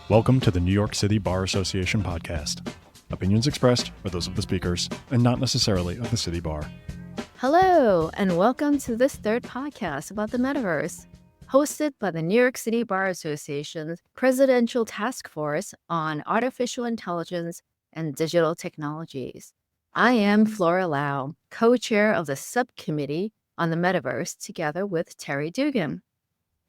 Welcome to the New York City Bar Association podcast. Opinions expressed are those of the speakers and not necessarily of the city bar. Hello, and welcome to this third podcast about the Metaverse, hosted by the New York City Bar Association's Presidential Task Force on Artificial Intelligence and Digital Technologies. I am Flora Lau, co-chair of the subcommittee on the Metaverse, together with Terry Dugan.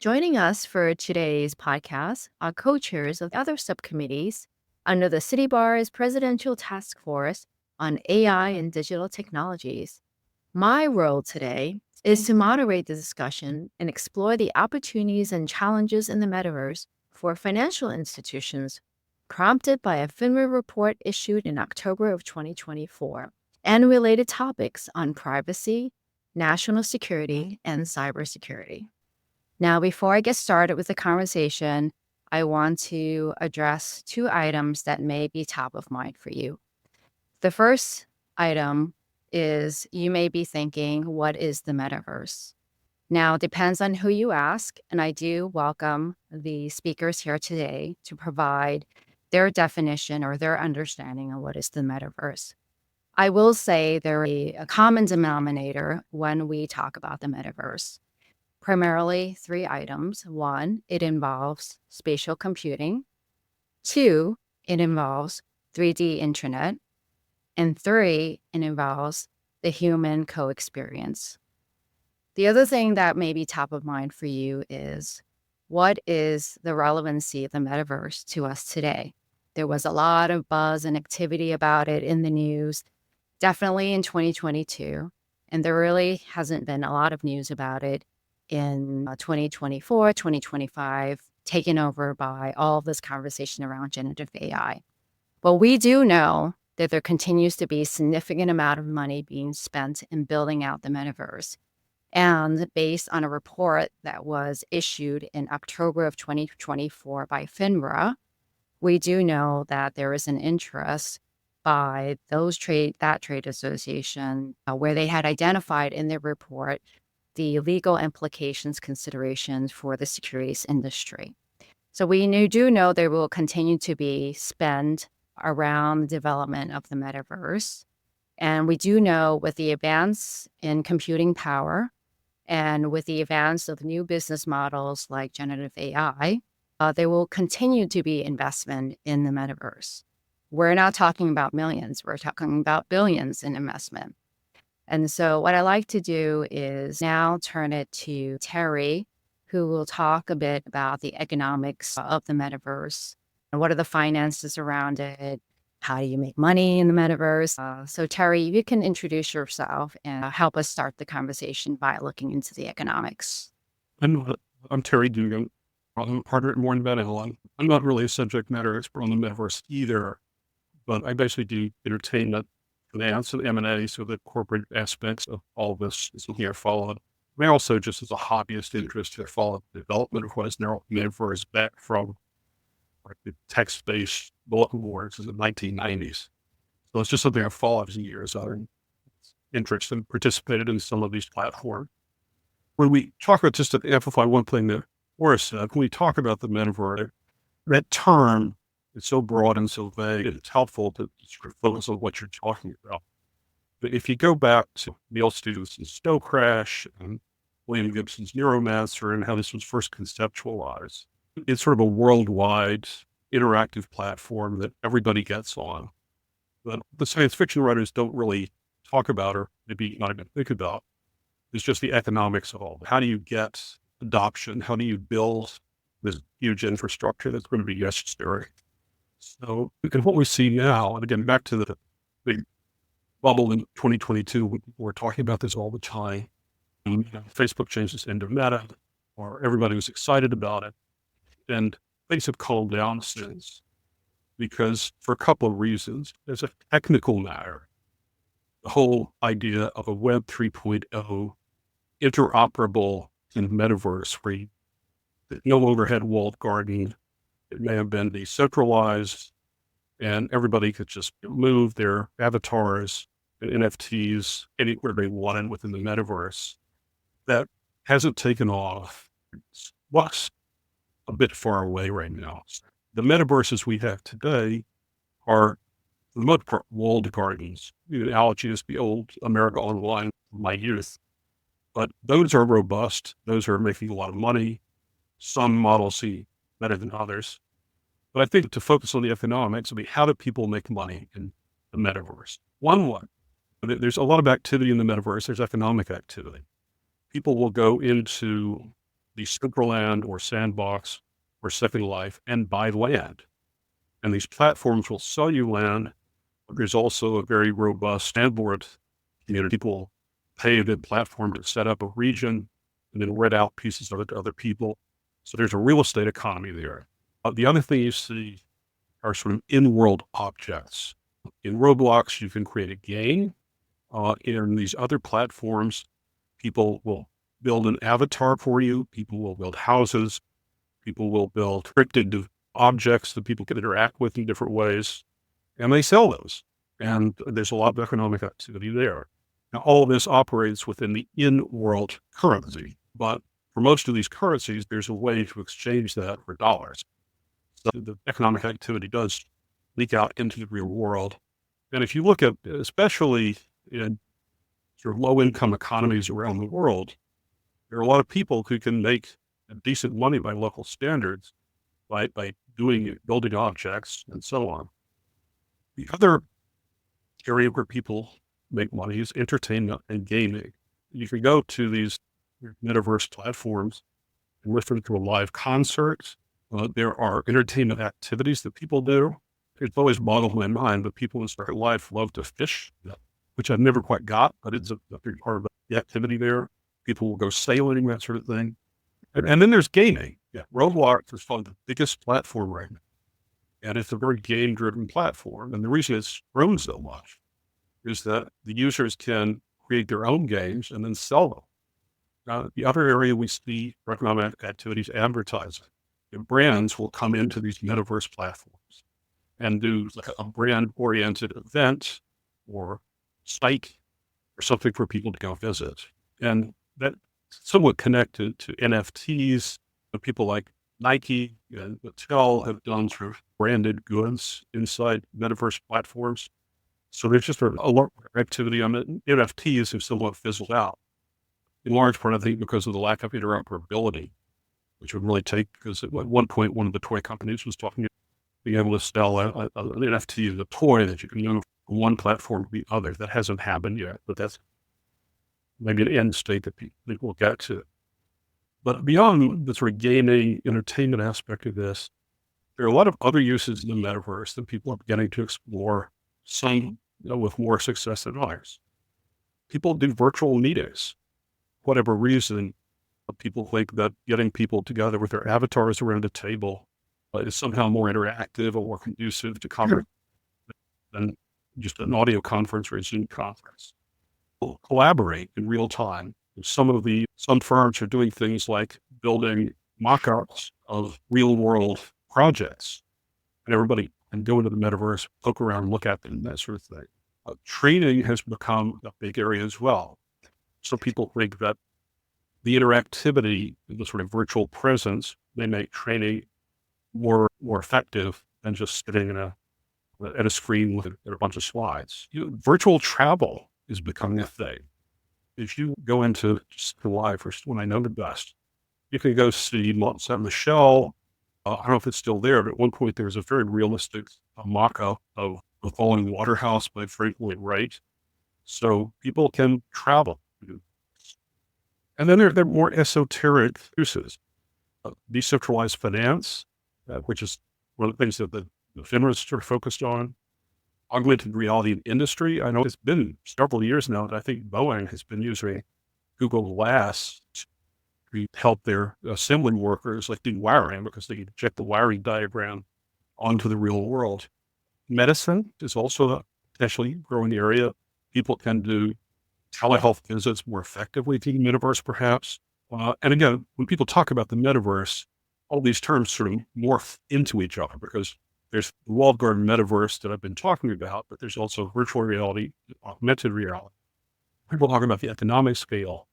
Joining us for today's podcast are co-chairs of other subcommittees under the City Bar's Presidential Task Force on AI and Digital Technologies. My role today is to moderate the discussion and explore the opportunities and challenges in the metaverse for financial institutions, prompted by a FINRA report issued in October of 2024, and related topics on privacy, national security, and cybersecurity. Now, before I get started with the conversation, I want to address two items that may be top of mind for you. The first item is you may be thinking, what is the metaverse? Now, it depends on who you ask, and I do welcome the speakers here today to provide their definition or their understanding of what is the metaverse. I will say there is a common denominator when we talk about the metaverse. Primarily three items. One, it involves spatial computing. Two, it involves 3D internet. And three, it involves the human co-experience. The other thing that may be top of mind for you is, what is the relevancy of the metaverse to us today? There was a lot of buzz and activity about it in the news, definitely in 2022. And there really hasn't been a lot of news about it in 2024, 2025, taken over by all of this conversation around generative AI. But we do know that there continues to be a significant amount of money being spent in building out the metaverse. And based on a report that was issued in October of 2024 by FINRA, we do know that there is an interest by that trade association where they had identified in their report the legal implications considerations for the securities industry. So we do know there will continue to be spend around the development of the metaverse. And we do know with the advance in computing power and with the advance of new business models like generative AI, there will continue to be investment in the metaverse. We're not talking about millions, we're talking about billions in investment. And so what I like to do is now turn it to Terry, who will talk a bit about the economics of the metaverse and what are the finances around it. How do you make money in the metaverse? So Terry, you can introduce yourself and help us start the conversation by looking into the economics. I'm Terry Dugan. I'm a partner at Morgan Van. I'm not really a subject matter expert on the metaverse either, but I basically do entertainment, finance, and M&A, so the corporate aspects of all of this is here followed. I also, just as a hobbyist interest, to follow the development of what is now metaverse back from the text-based bulletin boards in the 1990s. So it's just something I've followed for years. I'm interested and participated in some of these platforms. When we talk about, just to amplify one thing that Laura said, when we talk about the metaverse, that term is so broad and so vague, it's helpful to sort of focus on what you're talking about. But if you go back to Neil Stephenson's Snow Crash and William Gibson's Neuromancer and how this was first conceptualized, it's sort of a worldwide interactive platform that everybody gets on. But the science fiction writers don't really talk about, or maybe not even think about, is just the economics of all. How do you get adoption? How do you build this huge infrastructure that's going to be necessary? So, and what we see now, and again, back to the big bubble in 2022, we're talking about this all the time. Facebook changed its into Meta, or everybody was excited about it. And things have calmed down since, because for a couple of reasons. There's a technical matter. The whole idea of a Web 3.0 interoperable in metaverse where you no longer had walled garden. It may have been decentralized, and everybody could just move their avatars and NFTs anywhere they wanted within the metaverse. That hasn't taken off. It's a bit far away right now. the metaverses we have today are, for the most part, walled gardens. The analogy is the old America Online from my youth. But those are robust. Those are making a lot of money. Some models see better than others. But I think to focus on the economics, how do people make money in the metaverse? One, there's a lot of activity in the metaverse. There's economic activity. People will go into the Superland or Sandbox or Second Life and buy land. And these platforms will sell you land. But there's also a very robust landlord community. People pay the platform to set up a region and then rent out pieces of it to other people. So there's a real estate economy there. The other thing you see are sort of in-world objects. In Roblox, you can create a game. In these other platforms, people will build an avatar for you. People will build houses. People will build cryptid objects that people can interact with in different ways. And they sell those. And there's a lot of economic activity there. Now, all of this operates within the in-world currency. But for most of these currencies, there's a way to exchange that for dollars. So the economic activity does leak out into the real world. And if you look at, especially in sort of low-income economies around the world, there are a lot of people who can make decent money by local standards by building objects and so on. The other area where people make money is entertainment and gaming. You can go to these metaverse platforms and listen to a live concert. There are entertainment activities that people do. It's always boggled my mind, but people in Second Life love to fish, which I've never quite got, but it's a big part of the activity there. People will go sailing, that sort of thing. And then there's gaming. Yeah, Roblox is probably the biggest platform right now. And it's a very game-driven platform. And the reason it's grown so much is that the users can create their own games and then sell them. Now, the other area we see economic activities, advertising. Brands will come into these metaverse platforms and do like a brand-oriented event or site or something for people to go visit. And that's somewhat connected to NFTs. People like Nike and Mattel have done sort of branded goods inside metaverse platforms. So there's just a lot of activity on it. NFTs have somewhat fizzled out, in large part, I think, because of the lack of interoperability, which would really take, because at one point, one of the toy companies was talking about being able to sell an NFT as a toy that you can move from one platform to the other. That hasn't happened yet, but that's maybe an end state that people will get to. But beyond the sort of gaming, entertainment aspect of this, there are a lot of other uses in the metaverse that people are beginning to explore, some with more success than others. People do virtual meetings. Whatever reason, people think that getting people together with their avatars around a table is somehow more interactive or more conducive to conference than just an audio conference or a Zoom conference. People collaborate in real time. Some firms are doing things like building mock-ups of real-world projects, and everybody can go into the metaverse, poke around, look at them, that sort of thing. Training has become a big area as well. So people think that the interactivity, the sort of virtual presence, may make training more effective than just sitting at a screen with a bunch of slides. Virtual travel is becoming a thing. If you go into just the live, first one I know the best, you can go see Mont Saint Michel. I don't know if it's still there, but at one point there was a very realistic mock-up of the Falling Waterhouse by Frank Lloyd Wright. So people can travel. And then there are more esoteric uses. Decentralized finance, which is one of the things that the feminists are focused on. Augmented reality in industry. I know it's been several years now that I think Boeing has been using Google Glass to help their assembly workers like do wiring, because they can project the wiring diagram onto the real world. Medicine is also a potentially growing area. People can do telehealth visits more effectively to the metaverse, perhaps. And again, when people talk about the metaverse, all these terms sort of morph into each other, because there's the walled garden metaverse that I've been talking about, but there's also virtual reality, augmented reality. People talking about the economic scale.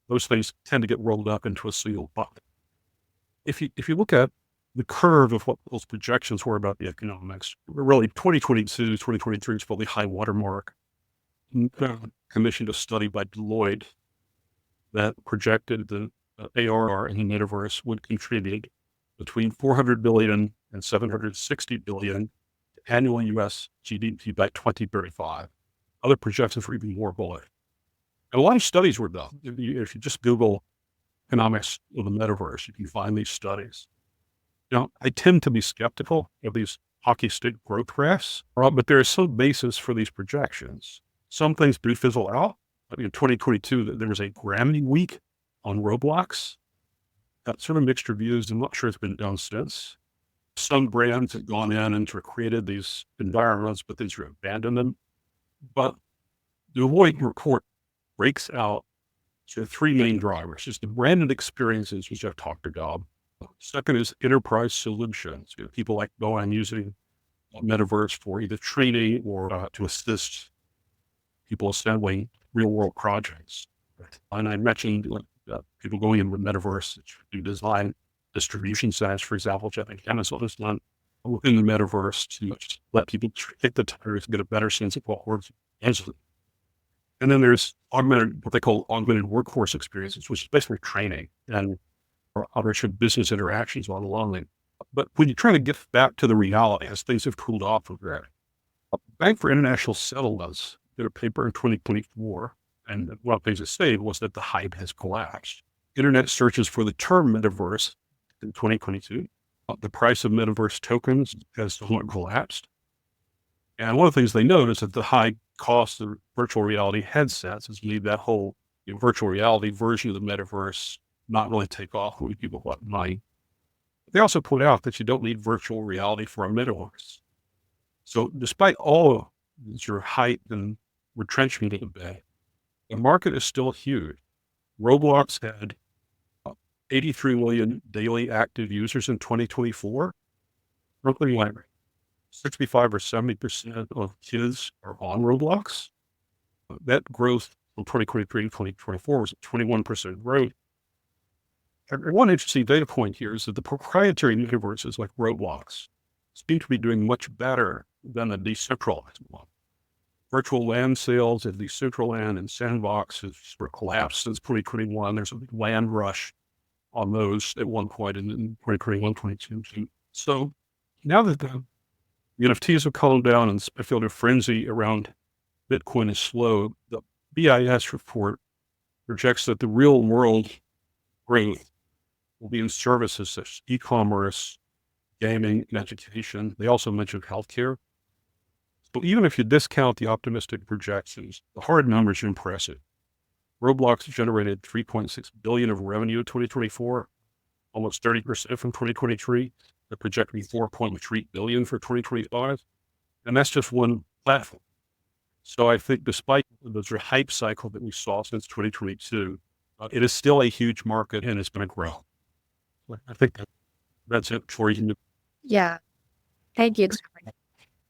Those things tend to get rolled up into a single bucket. If you look at the curve of what those projections were about the economics. Really, 2022, 2023 is probably high watermark. Commissioned a study by Deloitte that projected the ARR in the metaverse would contribute between 400 billion and 760 billion annual U.S. GDP by 2035. Other projections were even more bullish. And a lot of studies were done. If you just Google economics of the metaverse, you can find these studies. I tend to be skeptical of these hockey stick growth graphs, but there is some basis for these projections. Some things do fizzle out. In 2022, there was a Grammy week on Roblox. Got sort of mixed reviews. I'm not sure it's been done since. Some brands have gone in and created these environments, but they sort of abandoned them. But the Deloitte report breaks out to three main drivers. Just the branded experiences, which I've talked about. Second is enterprise solutions. People like going using Metaverse for either training or to assist people assembling real-world projects. And I mentioned people going in with Metaverse to design distribution centers, for example, which I think Amazon has done within the Metaverse to let people kick the tires and get a better sense of what works. And then there's what they call augmented workforce experiences, which is basically training and other business interactions while along. But when you try to get back to the reality, as things have cooled off of that, Bank for International Settlements did a paper in 2024, and one of the things it said was that the hype has collapsed. Internet searches for the term metaverse in 2022, the price of metaverse tokens has somewhat collapsed. And one of the things they note is that the high cost of virtual reality headsets has made that whole virtual reality version of the metaverse not really take off when people want money. They also point out that you don't need virtual reality for a metaverse. So despite all of your hype and retrenchment of the market is still huge. Roblox had 83 million daily active users in 2024. Roughly like 65 or 70% of kids are on Roblox. That growth from 2023 to 2024 was a 21% growth. And one interesting data point here is that the proprietary metaverses like Roblox seem to be doing much better than the decentralized one. Virtual land sales at Decentraland and sandboxes were collapsed since 2021. There's a big land rush on those at one point in 2021, 2022. So now that the NFTs have calmed down and speculative frenzy around Bitcoin is slow, the BIS report projects that the real world growth will be in services such as e-commerce, gaming, and education. They also mentioned healthcare. But even if you discount the optimistic projections, the hard numbers are impressive. Roblox generated $3.6 billion of revenue in 2024, almost 30% from 2023. They're projecting $4.3 billion for 2025. And that's just one platform. So I think despite the hype cycle that we saw since 2022, it is still a huge market and it's going to grow. I think that's it for you. Yeah. Thank you.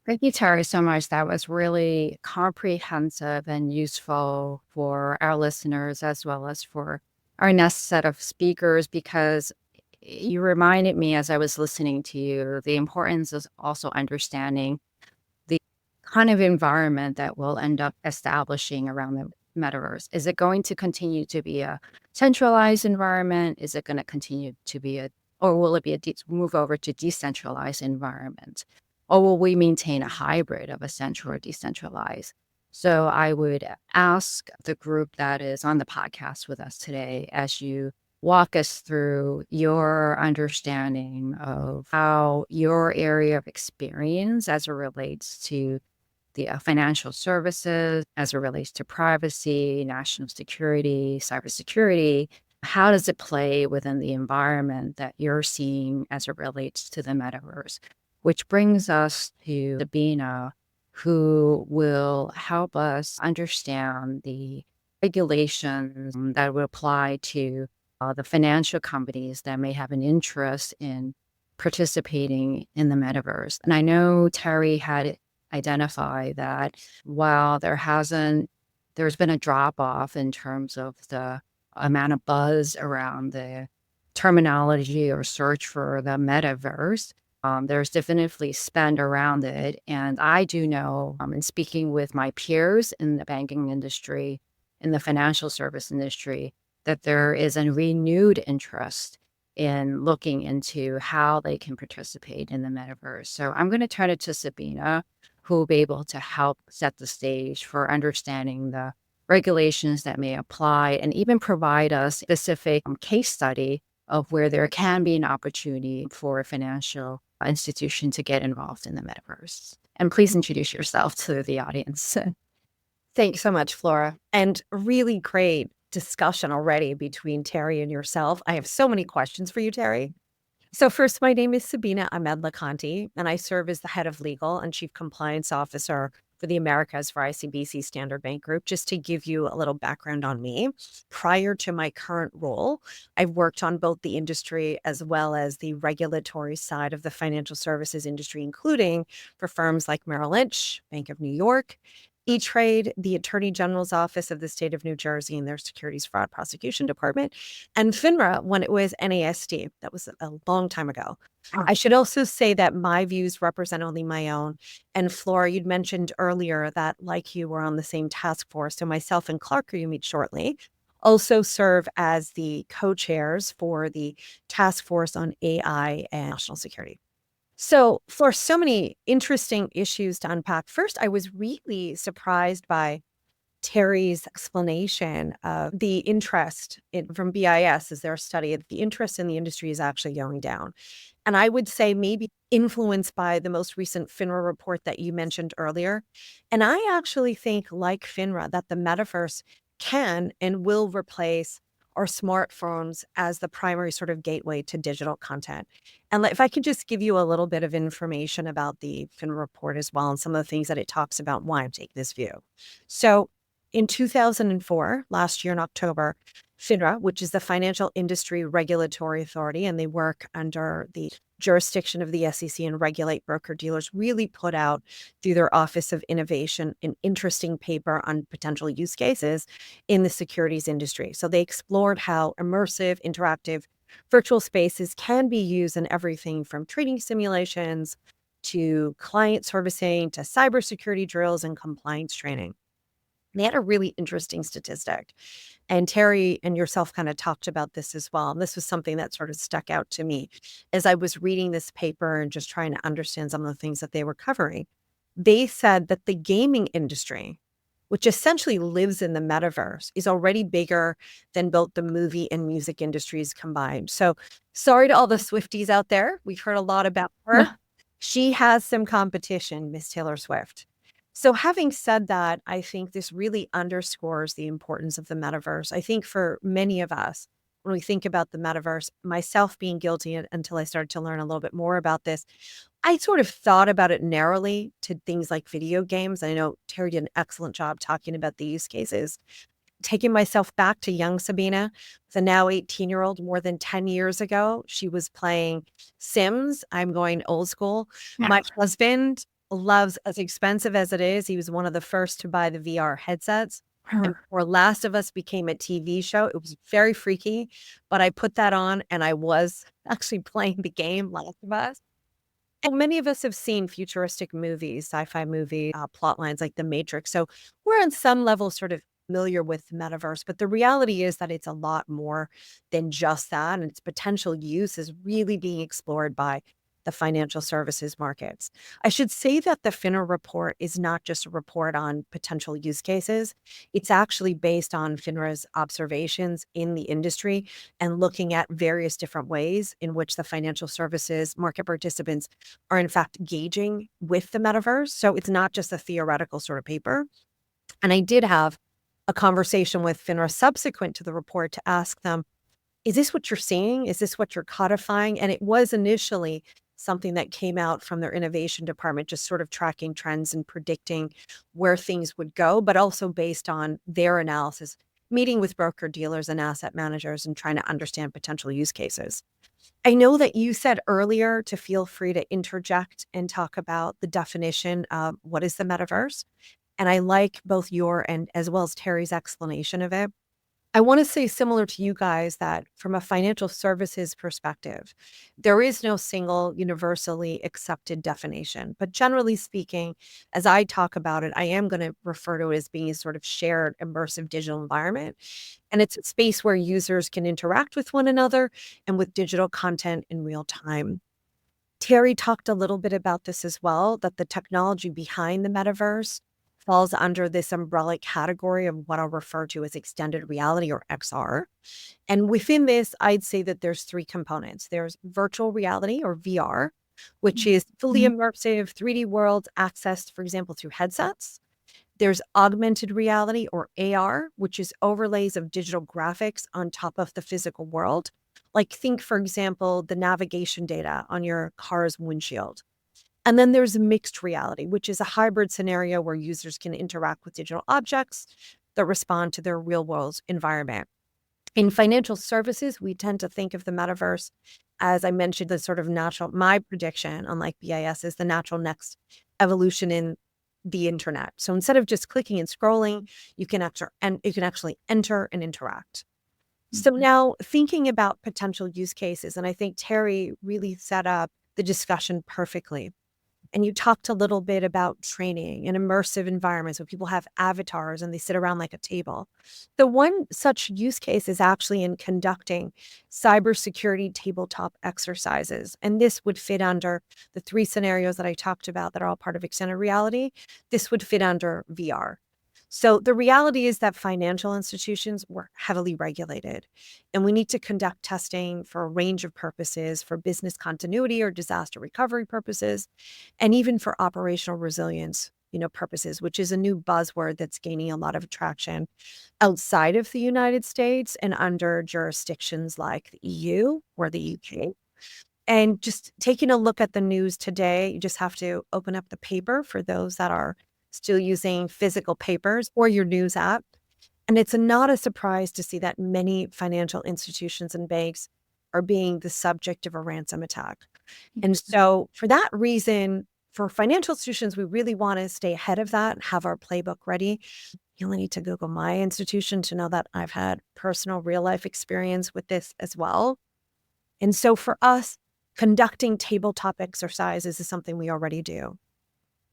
Thank you, Terry, so much. That was really comprehensive and useful for our listeners as well as for our next set of speakers, because you reminded me as I was listening to you, the importance of also understanding the kind of environment that we'll end up establishing around the metaverse. Is it going to continue to be a centralized environment? Is it going to continue to be or will it be move over to decentralized environment? Or will we maintain a hybrid of a central or decentralized? So I would ask the group that is on the podcast with us today, as you walk us through your understanding of how your area of experience as it relates to the financial services, as it relates to privacy, national security, cybersecurity, how does it play within the environment that you're seeing as it relates to the metaverse? Which brings us to Sabeena, who will help us understand the regulations that will apply to the financial companies that may have an interest in participating in the metaverse. And I know Terry had identified that while there's been a drop off in terms of the amount of buzz around the terminology or search for the metaverse. There's definitely spend around it. And I do know, in speaking with my peers in the banking industry, in the financial service industry, that there is a renewed interest in looking into how they can participate in the metaverse. So I'm going to turn it to Sabeena, who will be able to help set the stage for understanding the regulations that may apply and even provide us specific case study of where there can be an opportunity for a financial institution to get involved in the metaverse. And please introduce yourself to the audience. Thanks so much, Flora. And really great discussion already between Terry and yourself. I have so many questions for you, Terry. So first, my name is Sabeena Ahmed Liconte, and I serve as the head of legal and chief compliance officer for the Americas for ICBC Standard Bank Group. Just to give you a little background on me, prior to my current role, I've worked on both the industry as well as the regulatory side of the financial services industry, including for firms like Merrill Lynch, Bank of New York, E-Trade, the Attorney General's Office of the State of New Jersey and their Securities Fraud Prosecution Department, and FINRA when it was NASD. That was a long time ago. I should also say that my views represent only my own. And Flora, you'd mentioned earlier that, like you, were on the same task force. So myself and Clark, who you meet shortly, also serve as the co-chairs for the task force on AI and national security. So for so many interesting issues to unpack, first, I was really surprised by Terry's explanation of the interest from BIS, as their study, the interest in the industry is actually going down. And I would say maybe influenced by the most recent FINRA report that you mentioned earlier. And I actually think, like FINRA, that the metaverse can and will replace our smartphones as the primary sort of gateway to digital content. And if I could just give you a little bit of information about the FINRA report as well, and some of the things that it talks about, why I'm taking this view. So in 2004, last year in October, FINRA, which is the Financial Industry Regulatory Authority, and they work under the jurisdiction of the SEC and regulate broker-dealers, really put out through their Office of Innovation an interesting paper on potential use cases in the securities industry. So they explored how immersive, interactive virtual spaces can be used in everything from trading simulations to client servicing to cybersecurity drills and compliance training. They had a really interesting statistic. And Terry and yourself kind of talked about this as well. And this was something that sort of stuck out to me as I was reading this paper and just trying to understand some of the things that they were covering. They said that the gaming industry, which essentially lives in the metaverse, is already bigger than both the movie and music industries combined. So sorry to all the Swifties out there. We've heard a lot about her. She has some competition, Miss Taylor Swift. So having said that, I think this really underscores the importance of the metaverse. I think for many of us, when we think about the metaverse, myself being guilty until I started to learn a little bit more about this, I sort of thought about it narrowly to things like video games. I know Terry did an excellent job talking about the use cases. Taking myself back to young Sabeena, the now 18-year-old, more than 10 years ago, she was playing Sims. I'm going old school. Yeah. My husband loves, as expensive as it is, he was one of the first to buy the VR headsets. And before Last of Us became a TV show, it was very freaky, but I put that on and I was actually playing the game Last of Us. And many of us have seen futuristic movies, sci-fi movie plot lines like The Matrix. So we're on some level sort of familiar with the metaverse, but the reality is that it's a lot more than just that. And its potential use is really being explored by the financial services markets. I should say that the FINRA report is not just a report on potential use cases. It's actually based on FINRA's observations in the industry and looking at various different ways in which the financial services market participants are in fact engaging with the metaverse. So it's not just a theoretical sort of paper. And I did have a conversation with FINRA subsequent to the report to ask them, is this what you're seeing? Is this what you're codifying? And it was initially something that came out from their innovation department, just sort of tracking trends and predicting where things would go, but also based on their analysis, meeting with broker dealers and asset managers and trying to understand potential use cases. I know that you said earlier to feel free to interject and talk about the definition of what is the metaverse. And I like both your and as well as Terry's explanation of it. I want to say, similar to you guys, that from a financial services perspective, there is no single universally accepted definition. But generally speaking, as I talk about it, I am going to refer to it as being a sort of shared immersive digital environment. And it's a space where users can interact with one another and with digital content in real time. Terry talked a little bit about this as well, that the technology behind the metaverse falls under this umbrella category of what I'll refer to as extended reality, or XR. And within this, I'd say that there's three components. There's virtual reality, or VR, which is fully immersive 3D worlds accessed, for example, through headsets. There's augmented reality, or AR, which is overlays of digital graphics on top of the physical world. Like, think, for example, the navigation data on your car's windshield. And then there's mixed reality, which is a hybrid scenario where users can interact with digital objects that respond to their real world environment. In financial services, we tend to think of the metaverse, as I mentioned, the sort of natural, my prediction, unlike BIS, is the natural next evolution in the internet. So instead of just clicking and scrolling, you can actually enter and interact. So now, thinking about potential use cases, and I think Terry really set up the discussion perfectly. And you talked a little bit about training and immersive environments where people have avatars and they sit around like a table. The one such use case is actually in conducting cybersecurity tabletop exercises. And this would fit under the three scenarios that I talked about that are all part of extended reality. This would fit under VR. So the reality is that financial institutions were heavily regulated, and we need to conduct testing for a range of purposes, for business continuity or disaster recovery purposes, and even for operational resilience, purposes, which is a new buzzword that's gaining a lot of traction outside of the United States and under jurisdictions like the EU or the UK. And just taking a look at the news today, you just have to open up the paper for those that are still using physical papers or your news app. And it's not a surprise to see that many financial institutions and banks are being the subject of a ransom attack. And so for that reason, for financial institutions, we really want to stay ahead of that and have our playbook ready. You only need to Google my institution to know that I've had personal real life experience with this as well. And so for us, conducting tabletop exercises is something we already do.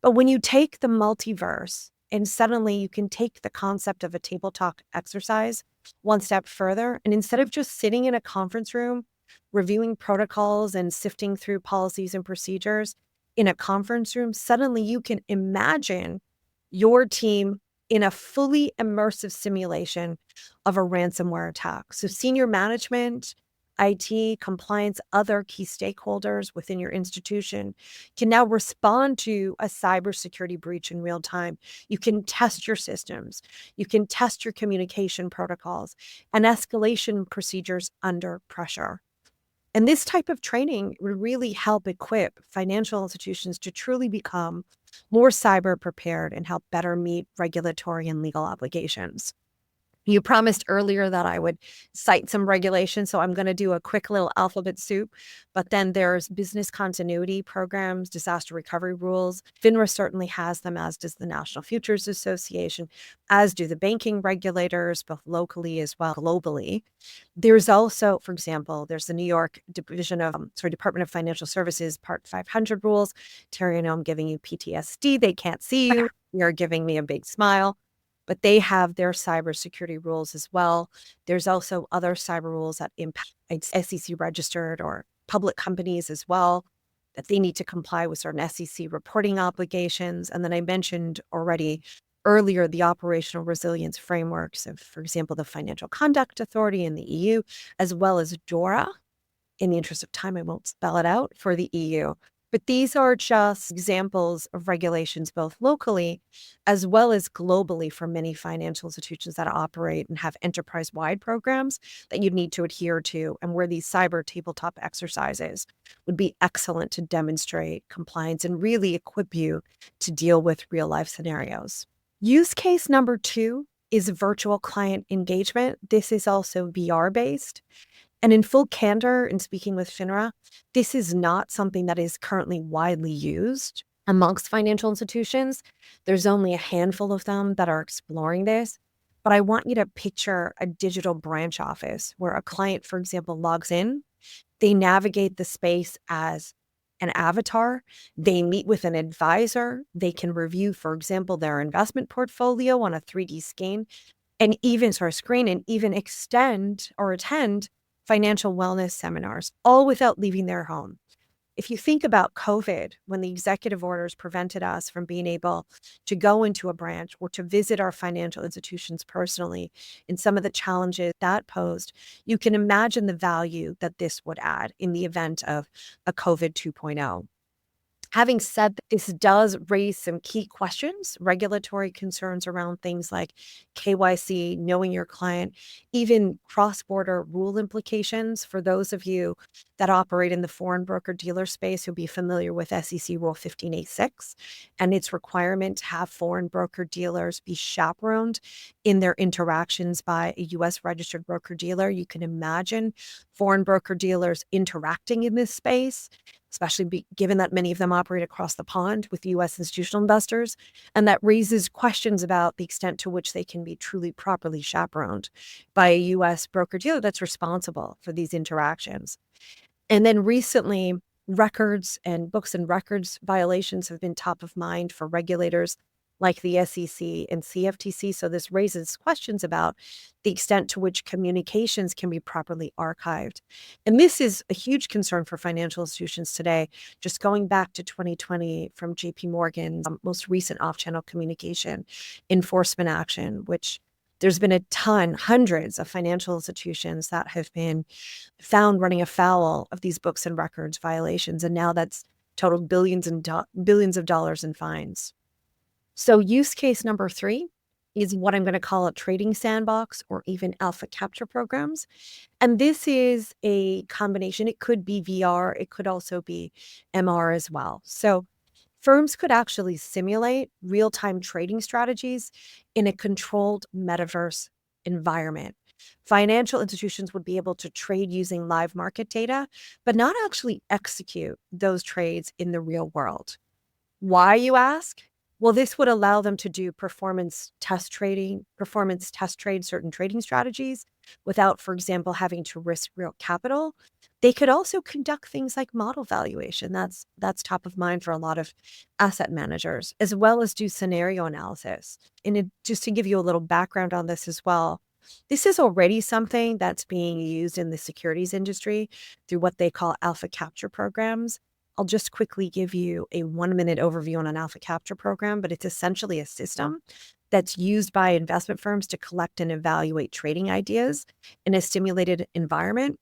But when you take the multiverse and suddenly you can take the concept of a tabletop exercise one step further, and instead of just sitting in a conference room, reviewing protocols and sifting through policies and procedures in a conference room, suddenly you can imagine your team in a fully immersive simulation of a ransomware attack. So senior management, IT, compliance, other key stakeholders within your institution can now respond to a cybersecurity breach in real time. You can test your systems. You can test your communication protocols and escalation procedures under pressure. And this type of training would really help equip financial institutions to truly become more cyber prepared and help better meet regulatory and legal obligations. You promised earlier that I would cite some regulations, so I'm going to do a quick little alphabet soup. But then there's business continuity programs, disaster recovery rules. FINRA certainly has them, as does the National Futures Association, as do the banking regulators, both locally as well globally. There's also, for example, there's the New York Department of Financial Services Part 500 rules. Terry, I know I'm giving you PTSD. They can't see you. You're giving me a big smile. But they have their cybersecurity rules as well. There's also other cyber rules that impact SEC registered or public companies as well, that they need to comply with certain SEC reporting obligations. And then I mentioned already earlier the operational resilience frameworks of, for example, the Financial Conduct Authority in the EU, as well as DORA. In the interest of time, I won't spell it out for the EU. But these are just examples of regulations, both locally as well as globally, for many financial institutions that operate and have enterprise-wide programs that you need to adhere to, and where these cyber tabletop exercises would be excellent to demonstrate compliance and really equip you to deal with real-life scenarios. Use case number 2 is virtual client engagement. This is also VR-based. And in full candor, in speaking with FINRA, this is not something that is currently widely used amongst financial institutions. There's only a handful of them that are exploring this. But I want you to picture a digital branch office where a client, for example, logs in, they navigate the space as an avatar, they meet with an advisor, they can review, for example, their investment portfolio on a 3D screen, and even extend or attend financial wellness seminars, all without leaving their home. If you think about COVID, when the executive orders prevented us from being able to go into a branch or to visit our financial institutions personally, and some of the challenges that posed, you can imagine the value that this would add in the event of a COVID 2.0. Having said that, this does raise some key questions, regulatory concerns around things like KYC, knowing your client, even cross-border rule implications. For those of you that operate in the foreign broker-dealer space, you'll be familiar with SEC Rule 15a6 and its requirement to have foreign broker-dealers be chaperoned in their interactions by a U.S. registered broker-dealer. You can imagine foreign broker-dealers interacting in this space, especially given that many of them operate across the pond with U.S. institutional investors. And that raises questions about the extent to which they can be truly properly chaperoned by a U.S. broker-dealer that's responsible for these interactions. And then recently, records and books and records violations have been top of mind for regulators like the SEC and CFTC. So this raises questions about the extent to which communications can be properly archived. And this is a huge concern for financial institutions today. Just going back to 2020 from JP Morgan's most recent off-channel communication enforcement action, which there's been hundreds of financial institutions that have been found running afoul of these books and records violations. And now that's totaled billions of dollars in fines. So use case number 3 is what I'm going to call a trading sandbox or even alpha capture programs. And this is a combination. It could be VR. It could also be MR as well. So firms could actually simulate real-time trading strategies in a controlled metaverse environment. Financial institutions would be able to trade using live market data, but not actually execute those trades in the real world. Why, you ask? Well, this would allow them to do performance test trade certain trading strategies without, for example, having to risk real capital. They could also conduct things like model valuation. That's top of mind for a lot of asset managers, as well as do scenario analysis. And just to give you a little background on this as well, this is already something that's being used in the securities industry through what they call alpha capture programs. I'll just quickly give you a 1-minute overview on an alpha capture program, but it's essentially a system that's used by investment firms to collect and evaluate trading ideas in a simulated environment.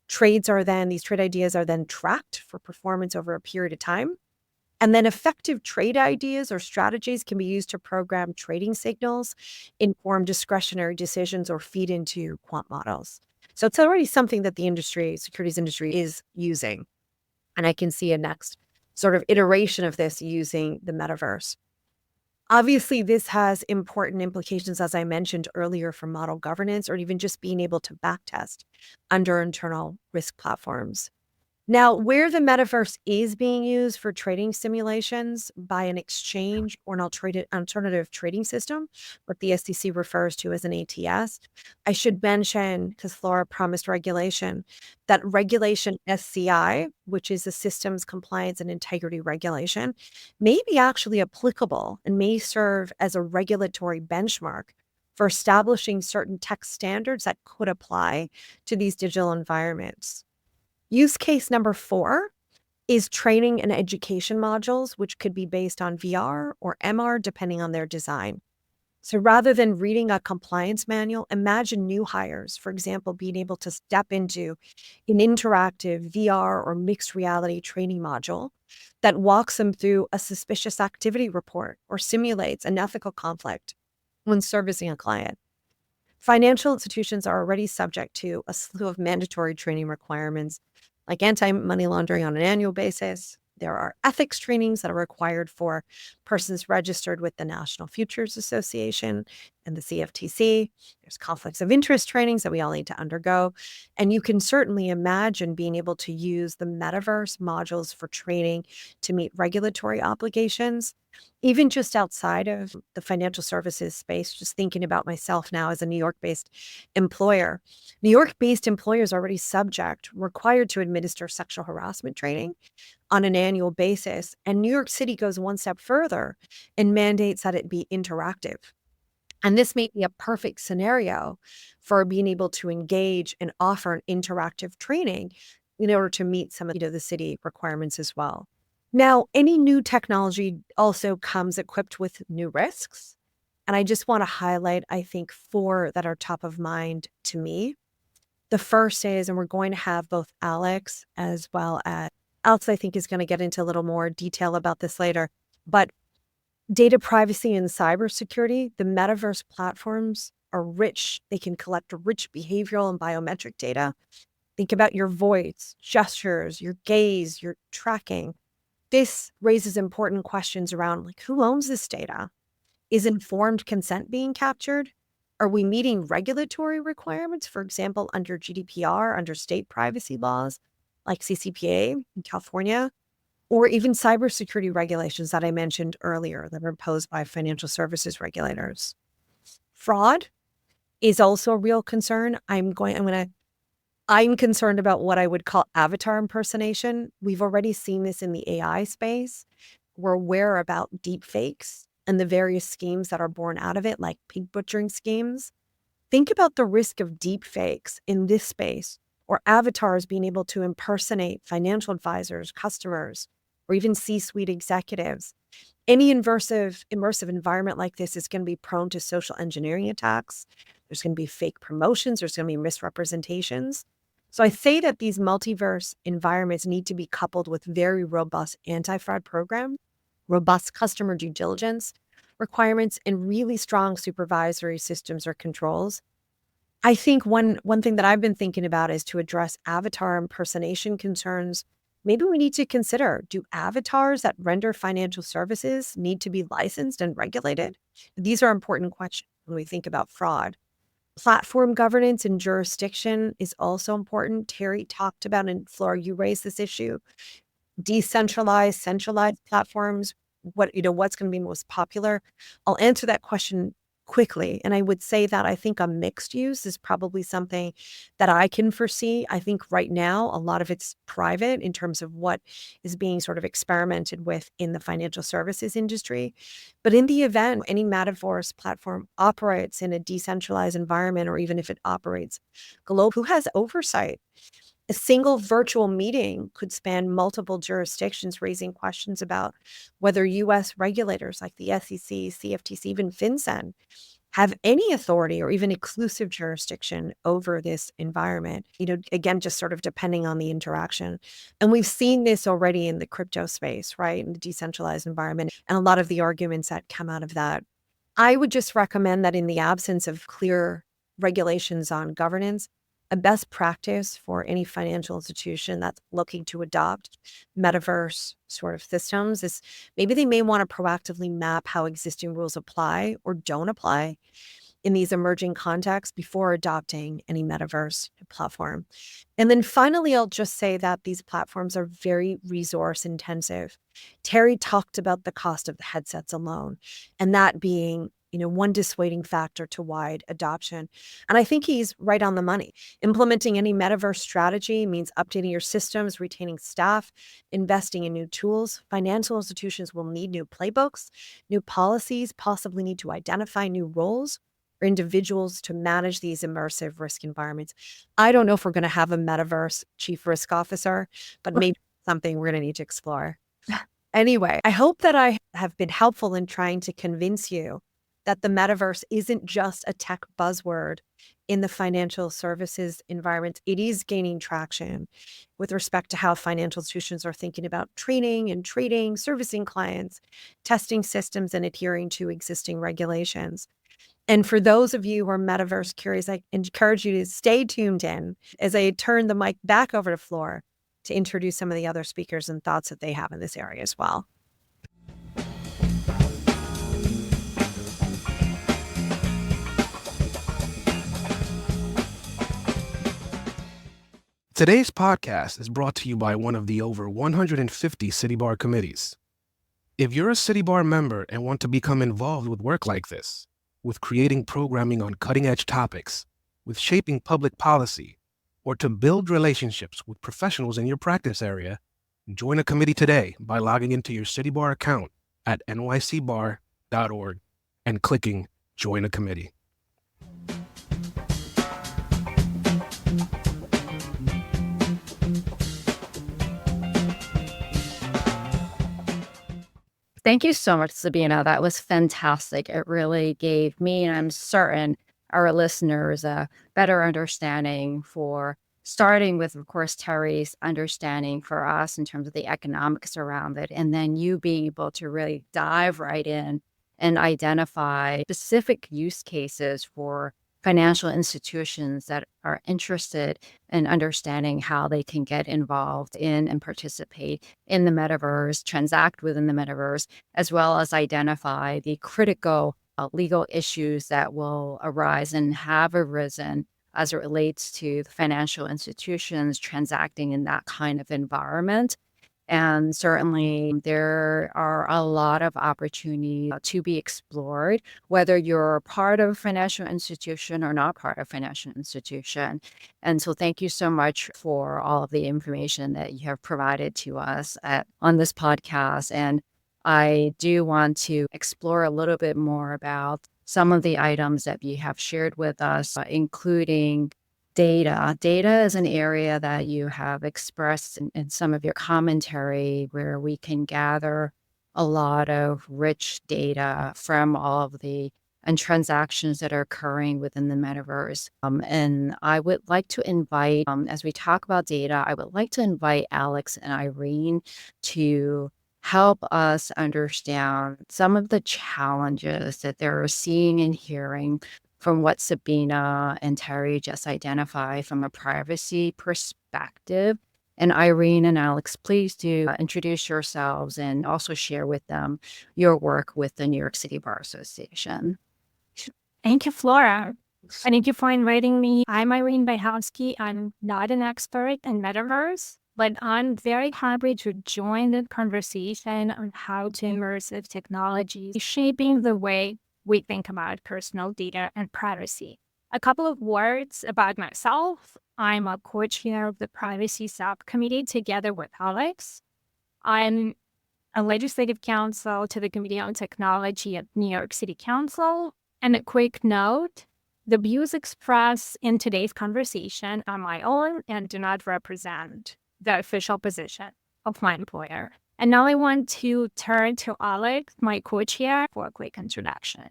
These trade ideas are then tracked for performance over a period of time. And then effective trade ideas or strategies can be used to program trading signals, inform discretionary decisions, or feed into quant models. So it's already something that the securities industry is using. And I can see a next sort of iteration of this using the metaverse. Obviously, this has important implications, as I mentioned earlier, for model governance or even just being able to backtest under internal risk platforms. Now, where the metaverse is being used for trading simulations by an exchange or an alternative trading system, what the SEC refers to as an ATS, I should mention, because Flora promised regulation, that regulation SCI, which is the Systems Compliance and Integrity Regulation, may be actually applicable and may serve as a regulatory benchmark for establishing certain tech standards that could apply to these digital environments. Use case number 4 is training and education modules, which could be based on VR or MR, depending on their design. So rather than reading a compliance manual, imagine new hires, for example, being able to step into an interactive VR or mixed reality training module that walks them through a suspicious activity report or simulates an ethical conflict when servicing a client. Financial institutions are already subject to a slew of mandatory training requirements like anti-money laundering on an annual basis. There are ethics trainings that are required for persons registered with the National Futures Association and the CFTC. There's conflicts of interest trainings that we all need to undergo. And you can certainly imagine being able to use the metaverse modules for training to meet regulatory obligations. even just outside of the financial services space, just thinking about myself now as a New York-based employer. New York-based employers are already required to administer sexual harassment training on an annual basis. And New York City goes one step further and mandates that it be interactive. And this may be a perfect scenario for being able to engage and offer an interactive training in order to meet some of the city requirements as well. Now, any new technology also comes equipped with new risks. And I just want to highlight, I think, 4 that are top of mind to me. The first is, and we're going to have both Alex as well as Alex, I think, is going to get into a little more detail about this later, but data privacy and cybersecurity. The metaverse platforms are rich. They can collect rich behavioral and biometric data. Think about your voice, gestures, your gaze, your tracking. This raises important questions around like, who owns this data? Is informed consent being captured? Are we meeting regulatory requirements, for example, under GDPR, under state privacy laws like CCPA in California, or even cybersecurity regulations that I mentioned earlier that are imposed by financial services regulators? Fraud is also a real concern. I'm concerned about what I would call avatar impersonation. We've already seen this in the AI space. We're aware about deep fakes and the various schemes that are born out of it, like pig butchering schemes. Think about the risk of deep fakes in this space, or avatars being able to impersonate financial advisors, customers, or even C-suite executives. Any immersive environment like this is going to be prone to social engineering attacks. There's going to be fake promotions. There's going to be misrepresentations. So I say that these multiverse environments need to be coupled with very robust anti-fraud program, robust customer due diligence requirements, and really strong supervisory systems or controls. I think one thing that I've been thinking about is to address avatar impersonation concerns. Maybe we need to consider, do avatars that render financial services need to be licensed and regulated? These are important questions when we think about fraud. Platform governance and jurisdiction is also important. Terry talked about, and Flora, you raised this issue. Decentralized, centralized platforms, what's going to be most popular? I'll answer that question quickly. And I would say that I think a mixed use is probably something that I can foresee. I think right now, a lot of it's private in terms of what is being sort of experimented with in the financial services industry. But in the event any Metaverse platform operates in a decentralized environment, or even if it operates globally, who has oversight? A single virtual meeting could span multiple jurisdictions, raising questions about whether U.S. regulators like the SEC, CFTC, even FinCEN have any authority or even exclusive jurisdiction over this environment. Again, just sort of depending on the interaction. And we've seen this already in the crypto space, right? In the decentralized environment, and a lot of the arguments that come out of that. I would just recommend that in the absence of clear regulations on governance, a best practice for any financial institution that's looking to adopt metaverse sort of systems is maybe they may want to proactively map how existing rules apply or don't apply in these emerging contexts before adopting any metaverse platform. And then finally, I'll just say that these platforms are very resource intensive. Terry talked about the cost of the headsets alone, and that being one dissuading factor to wide adoption. And I think he's right on the money. Implementing any metaverse strategy means updating your systems, retaining staff, investing in new tools. Financial institutions will need new playbooks, new policies, possibly need to identify new roles or individuals to manage these immersive risk environments. I don't know if we're going to have a metaverse chief risk officer, but maybe something we're going to need to explore. Anyway, I hope that I have been helpful in trying to convince you that the metaverse isn't just a tech buzzword in the financial services environment. It is gaining traction with respect to how financial institutions are thinking about training and trading, servicing clients, testing systems, and adhering to existing regulations. And for those of you who are metaverse curious, I encourage you to stay tuned in as I turn the mic back over to Flora to introduce some of the other speakers and thoughts that they have in this area as well. Today's podcast is brought to you by one of the over 150 City Bar committees. If you're a City Bar member and want to become involved with work like this, with creating programming on cutting-edge topics, with shaping public policy, or to build relationships with professionals in your practice area, join a committee today by logging into your City Bar account at nycbar.org and clicking Join a Committee. Thank you so much, Sabeena. That was fantastic. It really gave me, and I'm certain our listeners, a better understanding for starting with, of course, Terry's understanding for us in terms of the economics around it, and then you being able to really dive right in and identify specific use cases for financial institutions that are interested in understanding how they can get involved in and participate in the metaverse, transact within the metaverse, as well as identify the critical legal issues that will arise and have arisen as it relates to the financial institutions transacting in that kind of environment. And certainly there are a lot of opportunities to be explored, whether you're part of a financial institution or not part of a financial institution. And so thank you so much for all of the information that you have provided to us on this podcast. And I do want to explore a little bit more about some of the items that you have shared with us, including data. Data is an area that you have expressed in some of your commentary where we can gather a lot of rich data from all of the and transactions that are occurring within the metaverse. And I would like to invite, as we talk about data, I would like to invite Alex and Irene to help us understand some of the challenges that they're seeing and hearing from what Sabeena and Terry just identified from a privacy perspective. And Irene and Alex, please do introduce yourselves and also share with them your work with the New York City Bar Association. Thank you, Flora. And thank you for inviting me. I'm Irene Byhovsky. I'm not an expert in Metaverse, but I'm very happy to join the conversation on how to immersive technology is shaping the way we think about personal data and privacy. A couple of words about myself. I'm a co-chair of the privacy subcommittee together with Alex. I'm a legislative counsel to the Committee on Technology at New York City Council. And a quick note, the views expressed in today's conversation are my own and do not represent the official position of my employer. And now I want to turn to Alex, my co-chair, for a quick introduction.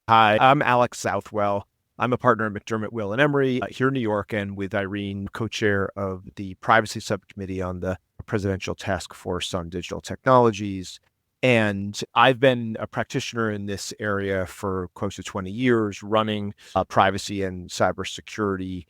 Hi, I'm Alex Southwell. I'm a partner at McDermott, Will & Emery here in New York, and with Irene, co-chair of the Privacy Subcommittee on the Presidential Task Force on Digital Technologies. And I've been a practitioner in this area for close to 20 years, running privacy and cybersecurity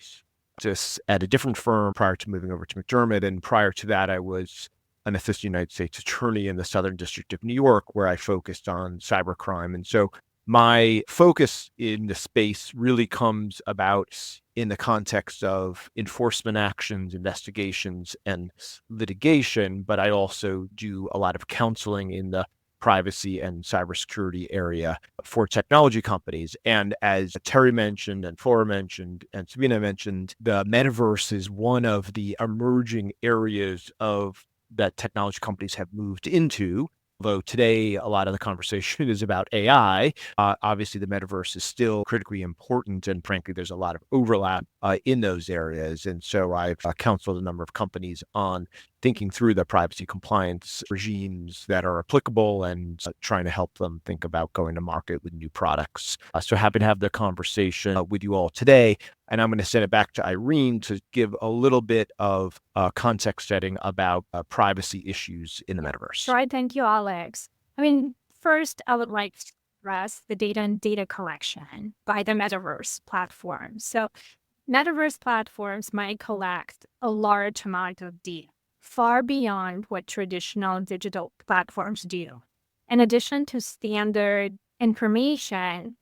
just at a different firm prior to moving over to McDermott. And prior to that, I was an assistant United States attorney in the Southern District of New York, where I focused on cybercrime. And so my focus in the space really comes about in the context of enforcement actions, investigations, and litigation, but I also do a lot of counseling in the privacy and cybersecurity area for technology companies. And as Terry mentioned, and Flora mentioned, and Sabeena mentioned, the metaverse is one of the emerging areas of that technology companies have moved into. Although today, a lot of the conversation is about AI, obviously the metaverse is still critically important. And frankly, there's a lot of overlap in those areas. And so I've counseled a number of companies on thinking through the privacy compliance regimes that are applicable and trying to help them think about going to market with new products. So happy to have the conversation with you all today. And I'm going to send it back to Irene to give a little bit of context setting about privacy issues in the metaverse. Sure, thank you, Alex. First, I would like to address the data and data collection by the metaverse platform. So metaverse platforms might collect a large amount of data, far beyond what traditional digital platforms do. In addition to standard information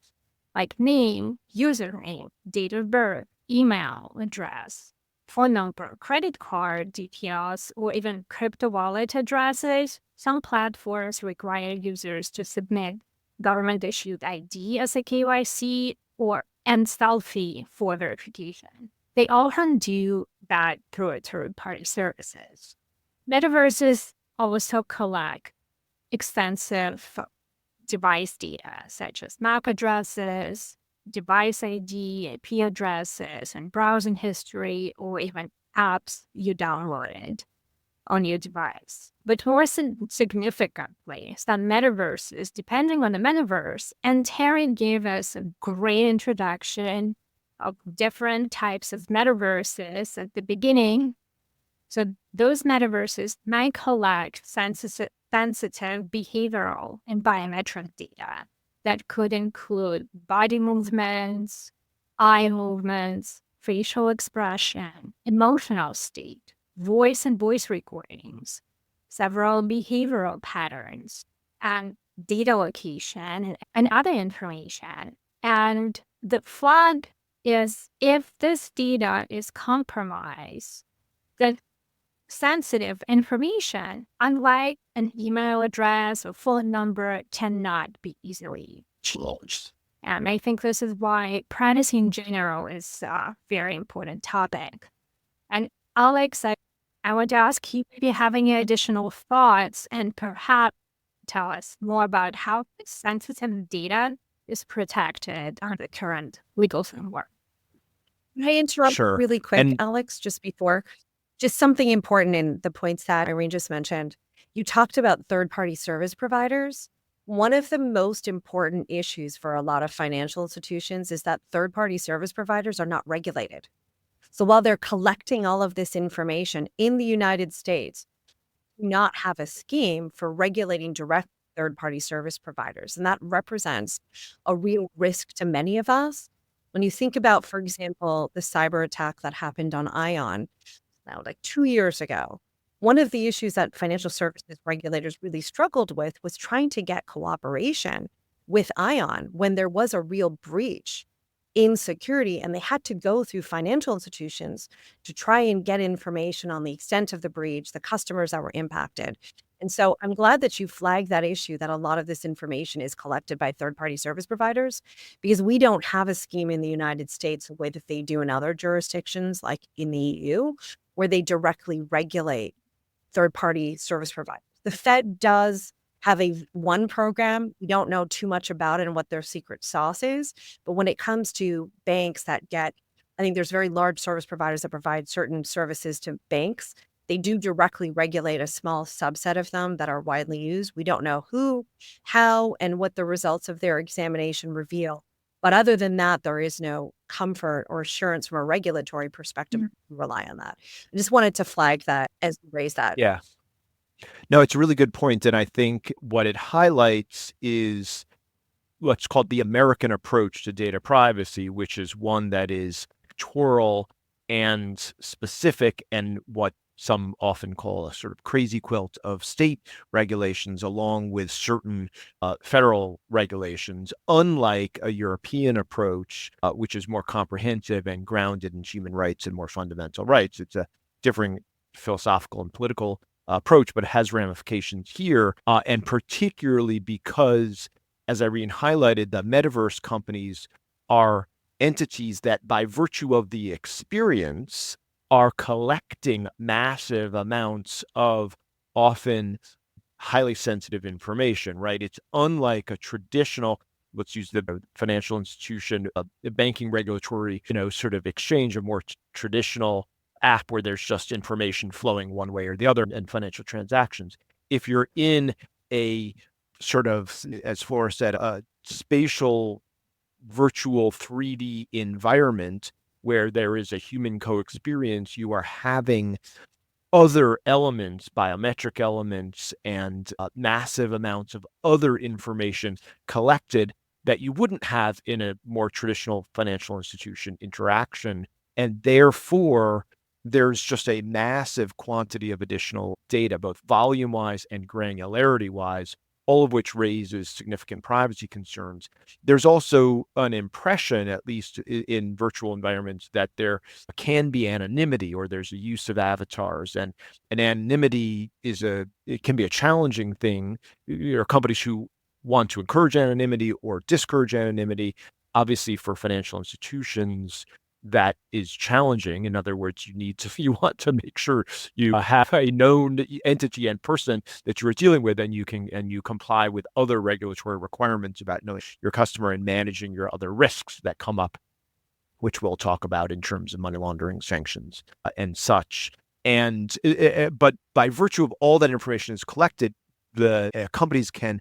like name, username, date of birth, email address, phone number, credit card details, or even crypto wallet addresses, Some platforms require users to submit government-issued ID as a KYC and selfie for verification. They often do that through a third-party services. Metaverses also collect extensive device data, such as MAC addresses, device ID, IP addresses, and browsing history, or even apps you downloaded on your device. But more significantly, some metaverses, depending on the metaverse, and Terry gave us a great introduction of different types of metaverses at the beginning. So those metaverses might collect sensitive behavioral and biometric data that could include body movements, eye movements, facial expression, emotional state, voice and voice recordings, several behavioral patterns, and data location and other information. And the flag is if this data is compromised, the sensitive information, unlike an email address or phone number, cannot be easily changed. And I think this is why privacy in general is a very important topic. And Alex, I want to ask you if you have any additional thoughts and perhaps tell us more about how sensitive data is protected under the current legal framework. Can I interrupt Sure. really quick, And Alex, just before? Just something important in the points that Irene just mentioned. You talked about third-party service providers. One of the most important issues for a lot of financial institutions is that third-party service providers are not regulated. So while they're collecting all of this information in the United States, do not have a scheme for regulating direct third-party service providers. And that represents a real risk to many of us. When you think about, for example, the cyber attack that happened on ION, now like 2 years ago, one of the issues that financial services regulators really struggled with was trying to get cooperation with ION when there was a real breach in security, and they had to go through financial institutions to try and get information on the extent of the breach, the customers that were impacted. And so I'm glad that you flagged that issue, that a lot of this information is collected by third-party service providers, because we don't have a scheme in the United States the way that they do in other jurisdictions, like in the EU, where they directly regulate third-party service providers. The Fed does have one program. We don't know too much about it and what their secret sauce is. But when it comes to banks that I think there's very large service providers that provide certain services to banks. They do directly regulate a small subset of them that are widely used. We don't know who, how, and what the results of their examination reveal. But other than that, there is no comfort or assurance from a regulatory perspective to rely on that. I just wanted to flag that as you raised that. yeah. No, it's a really good point. And I think what it highlights is what's called the American approach to data privacy, which is one that is sectoral and specific, and what some often call a sort of crazy quilt of state regulations along with certain federal regulations, unlike a European approach, which is more comprehensive and grounded in human rights and more fundamental rights. It's a differing philosophical and political approach, but it has ramifications here, and particularly because, as Irene highlighted, the metaverse companies are entities that, by virtue of the experience, are collecting massive amounts of often highly sensitive information, right? It's unlike a traditional, let's use the financial institution, the banking regulatory, sort of exchange, a more traditional app where there's just information flowing one way or the other in financial transactions. If you're in a sort of, as Flora said, a spatial virtual 3D environment where there is a human co-experience, you are having other elements, biometric elements, and massive amounts of other information collected that you wouldn't have in a more traditional financial institution interaction. And therefore, there's just a massive quantity of additional data, both volume-wise and granularity-wise, all of which raises significant privacy concerns. There's also an impression, at least in virtual environments, that there can be anonymity or there's a use of avatars. And anonymity it can be a challenging thing. There are companies who want to encourage anonymity or discourage anonymity. Obviously, for financial institutions, that is challenging. In other words, you want to make sure you have a known entity and person that you are dealing with, and you comply with other regulatory requirements about knowing your customer and managing your other risks that come up, which we'll talk about in terms of money laundering sanctions and such. But by virtue of all that information is collected, the companies can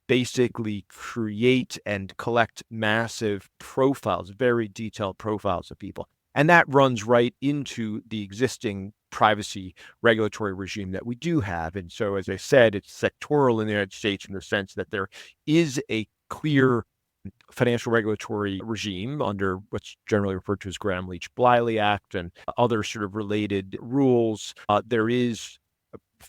basically create and collect massive profiles, very detailed profiles of people. And that runs right into the existing privacy regulatory regime that we do have. And so, as I said, it's sectoral in the United States in the sense that there is a clear financial regulatory regime under what's generally referred to as Graham-Leach-Bliley Act and other sort of related rules. There is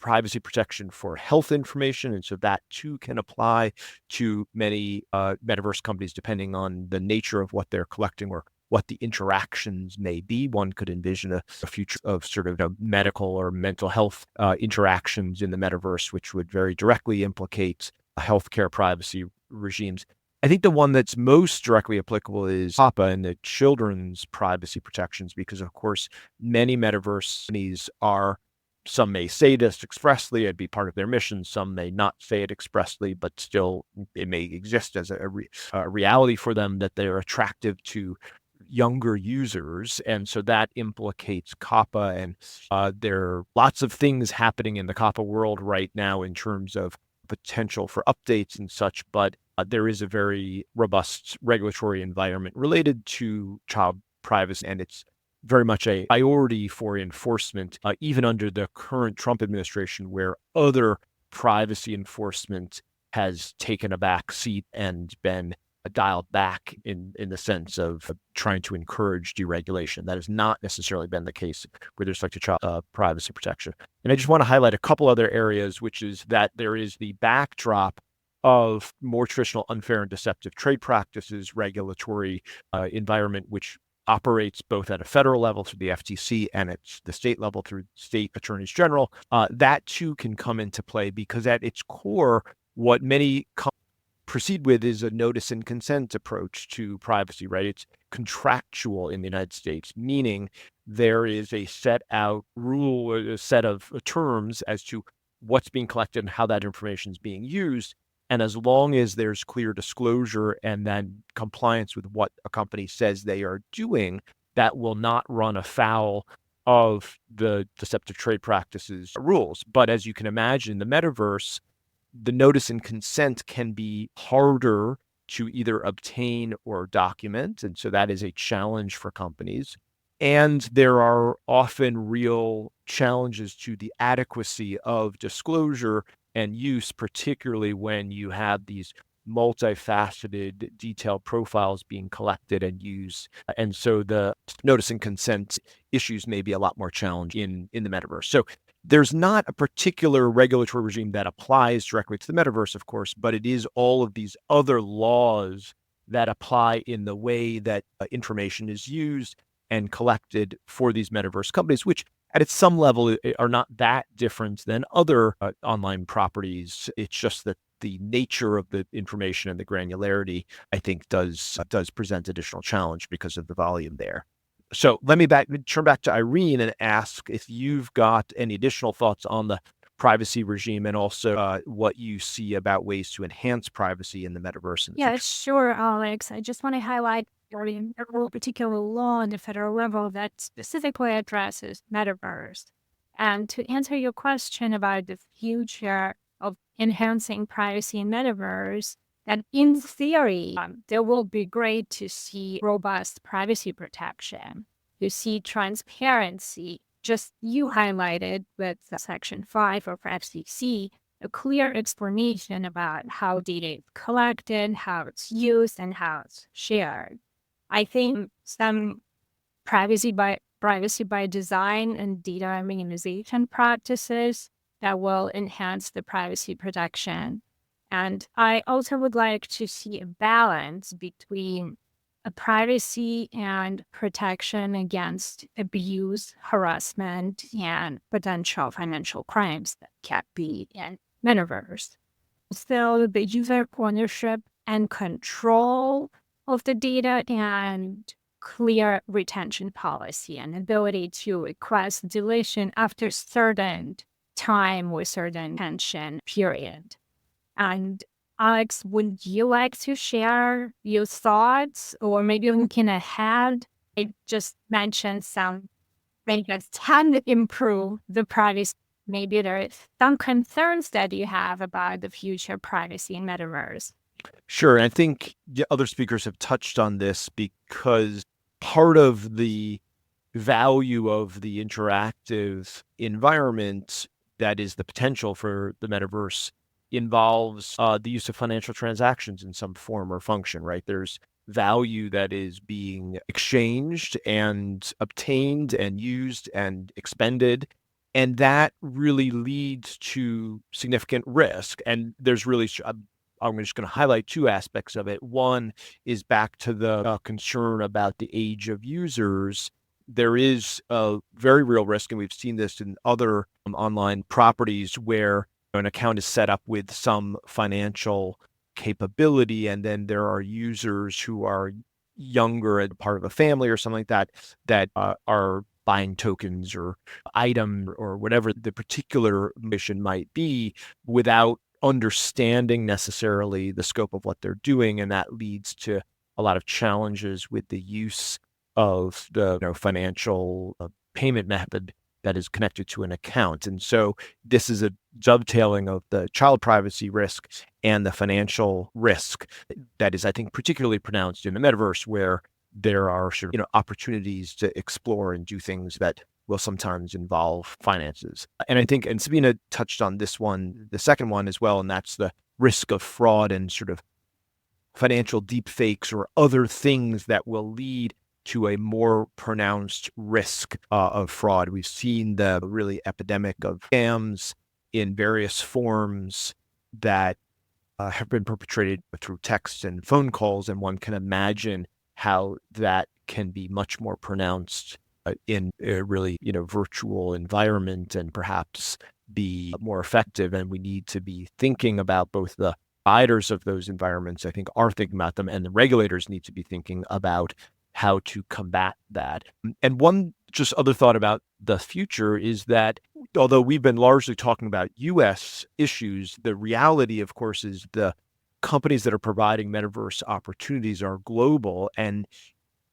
privacy protection for health information. And so that too can apply to many metaverse companies, depending on the nature of what they're collecting or what the interactions may be. One could envision a future of sort of medical or mental health interactions in the metaverse, which would very directly implicate healthcare privacy regimes. I think the one that's most directly applicable is COPPA and the children's privacy protections, because of course, many metaverse companies some may say this expressly, it'd be part of their mission. Some may not say it expressly, but still it may exist as a reality for them that they're attractive to younger users. And so that implicates COPPA. And there are lots of things happening in the COPPA world right now in terms of potential for updates and such, but there is a very robust regulatory environment related to child privacy, and it's very much a priority for enforcement, even under the current Trump administration, where other privacy enforcement has taken a back seat and been dialed back in the sense of trying to encourage deregulation. That has not necessarily been the case with respect to child privacy protection. And I just want to highlight a couple other areas, which is that there is the backdrop of more traditional unfair and deceptive trade practices regulatory environment, which operates both at a federal level through the FTC and at the state level through state attorneys general. That too can come into play because at its core, what many proceed with is a notice and consent approach to privacy, right? It's contractual in the United States, meaning there is a set of terms as to what's being collected and how that information is being used. And as long as there's clear disclosure and then compliance with what a company says they are doing, that will not run afoul of the deceptive trade practices rules. But as you can imagine, in the metaverse, the notice and consent can be harder to either obtain or document. And so that is a challenge for companies. And there are often real challenges to the adequacy of disclosure and use, particularly when you have these multifaceted, detailed profiles being collected and used. And so the notice and consent issues may be a lot more challenging in the metaverse. So there's not a particular regulatory regime that applies directly to the metaverse, of course, but it is all of these other laws that apply in the way that information is used and collected for these metaverse companies, which at some level are not that different than other online properties. It's just that the nature of the information and the granularity, I think, does present additional challenge because of the volume there. So let me turn back to Irene and ask if you've got any additional thoughts on the privacy regime and also what you see about ways to enhance privacy in the metaverse. Yeah, sure, Alex. I just want to highlight a particular law on the federal level that specifically addresses metaverse. And to answer your question about the future of enhancing privacy in metaverse, that in theory, there will be great to see robust privacy protection, to see transparency. Just you highlighted with Section 5 of FCC, a clear explanation about how data is collected, how it's used, and how it's shared. I think some privacy by design and data minimization practices that will enhance the privacy protection And I also would like to see a balance between privacy and protection against abuse, harassment, and potential financial crimes that can be in Metaverse. So the user ownership and control of the data and clear retention policy and ability to request deletion after certain time with certain retention period. And Alex, would you like to share your thoughts or maybe looking ahead? I just mentioned some things that can improve the privacy. Maybe there are some concerns that you have about the future privacy in Metaverse. Sure. I think other speakers have touched on this because part of the value of the interactive environment that is the potential for the metaverse involves the use of financial transactions in some form or function, right? There's value that is being exchanged and obtained and used and expended. And that really leads to significant risk. And there's really, I'm just going to highlight two aspects of it. One is back to the concern about the age of users. There is a very real risk, and we've seen this in other online properties where an account is set up with some financial capability, and then there are users who are younger and part of a family or something like that, that are buying tokens or item or whatever the particular mission might be without understanding necessarily the scope of what they're doing. And that leads to a lot of challenges with the use of the financial payment method that is connected to an account. And so this is a dovetailing of the child privacy risk and the financial risk that is, I think, particularly pronounced in the metaverse, where there are sort of opportunities to explore and do things that will sometimes involve finances. And I think, and Sabeena touched on this one, the second one as well, and that's the risk of fraud and sort of financial deepfakes or other things that will lead to a more pronounced risk of fraud. We've seen the really epidemic of scams in various forms that have been perpetrated through text and phone calls, and one can imagine how that can be much more pronounced in a really virtual environment and perhaps be more effective. And we need to be thinking about both the providers of those environments, I think, are thinking about them, and the regulators need to be thinking about how to combat that. And one just other thought about the future is that although we've been largely talking about US issues, the reality, of course, is the companies that are providing metaverse opportunities are global. And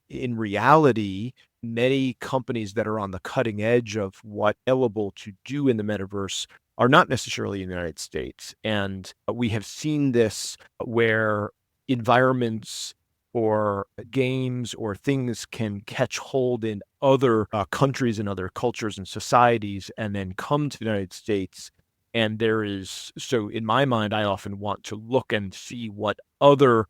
in reality, many companies that are on the cutting edge of what's available to do in the metaverse are not necessarily in the United States. And we have seen this where environments or games or things can catch hold in other countries and other cultures and societies and then come to the United States. And there is, so in my mind, I often want to look and see what other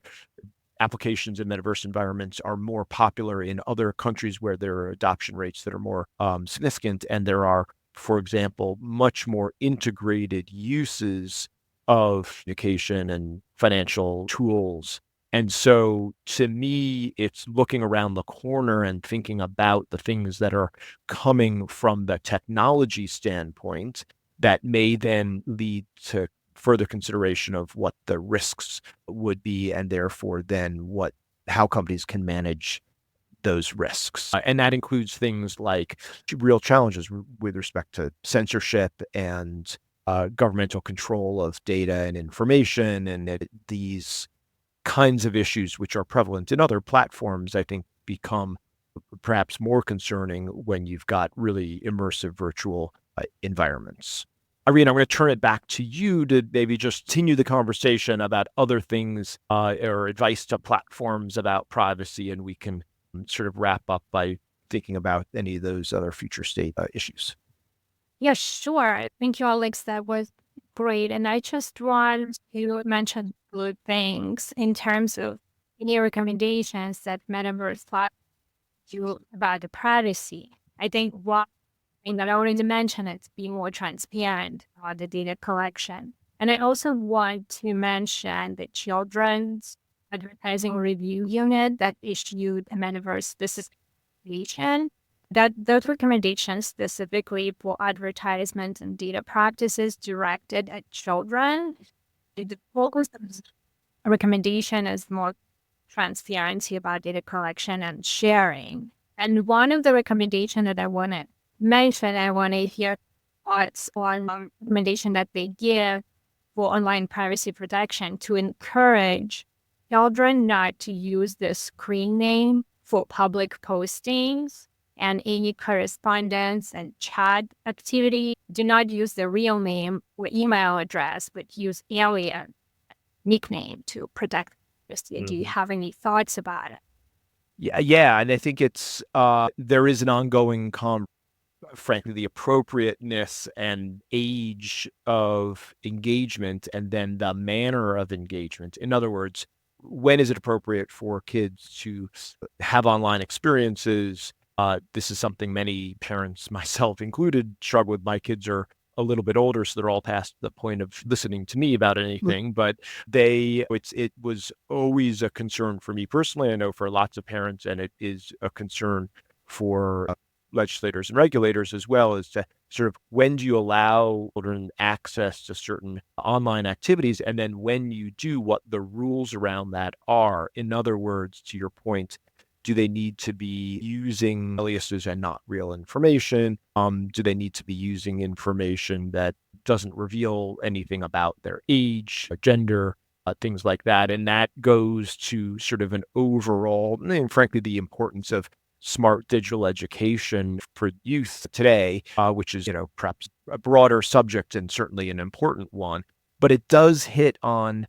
applications in metaverse environments are more popular in other countries where there are adoption rates that are more significant. And there are, for example, much more integrated uses of communication and financial tools. And so to me, it's looking around the corner and thinking about the things that are coming from the technology standpoint that may then lead to further consideration of what the risks would be, and therefore then how companies can manage those risks. And that includes things like real challenges with respect to censorship and governmental control of data and information, and these kinds of issues which are prevalent in other platforms, I think, become perhaps more concerning when you've got really immersive virtual environments. Irene, I'm going to turn it back to you to maybe just continue the conversation about other things or advice to platforms about privacy, and we can sort of wrap up by thinking about any of those other future state issues. Yeah, sure. Thank you, Alex. That was great. And I just want to mention good things in terms of any recommendations that Metaverse do about the privacy. I think one thing that I already mentioned is being more transparent about the data collection And I also want to mention the Children's Advertising Review Unit that issued a Metaverse specific recommendation. Those recommendations specifically for advertisement and data practices directed at children. The focus of this recommendation is more transparency about data collection and sharing. And one of the recommendations that I want to mention, I want to hear thoughts on recommendation that they give for online privacy protection to encourage children not to use the screen name for public postings and any correspondence and chat activity. Do not use the real name or email address, but use alien nickname to protect privacy. Do you have any thoughts about it? Yeah, and I think it's there is an ongoing frankly, the appropriateness and age of engagement, and then the manner of engagement. In other words, when is it appropriate for kids to have online experiences? This is something many parents, myself included, struggle with. My kids are a little bit older, so they're all past the point of listening to me about anything. But it was always a concern for me personally. I know for lots of parents, and it is a concern for legislators and regulators as well, as to sort of when do you allow children access to certain online activities, and then when you do, what the rules around that are. In other words, to your point, do they need to be using aliases and not real information? Do they need to be using information that doesn't reveal anything about their age, gender, things like that? And that goes to sort of an overall, and frankly, the importance of smart digital education for youth today, which is, perhaps a broader subject and certainly an important one. But it does hit on,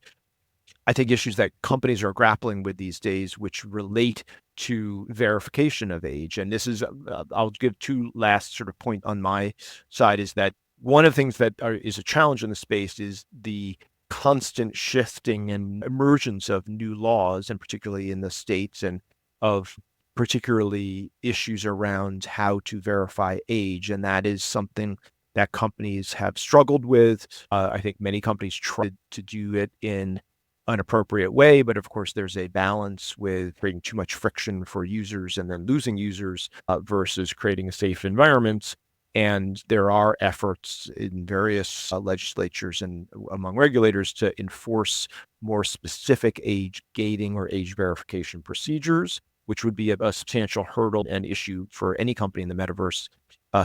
I think, issues that companies are grappling with these days, which relate to verification of age. And this is, I'll give two last sort of point on my side, is that one of the things that is a challenge in the space is the constant shifting and emergence of new laws, and particularly in the States, and of particularly issues around how to verify age. And that is something that companies have struggled with. I think many companies tried to do it in an appropriate way, but of course there's a balance with creating too much friction for users and then losing users versus creating a safe environment. And there are efforts in various legislatures and among regulators to enforce more specific age gating or age verification procedures, which would be a substantial hurdle and issue for any company in the metaverse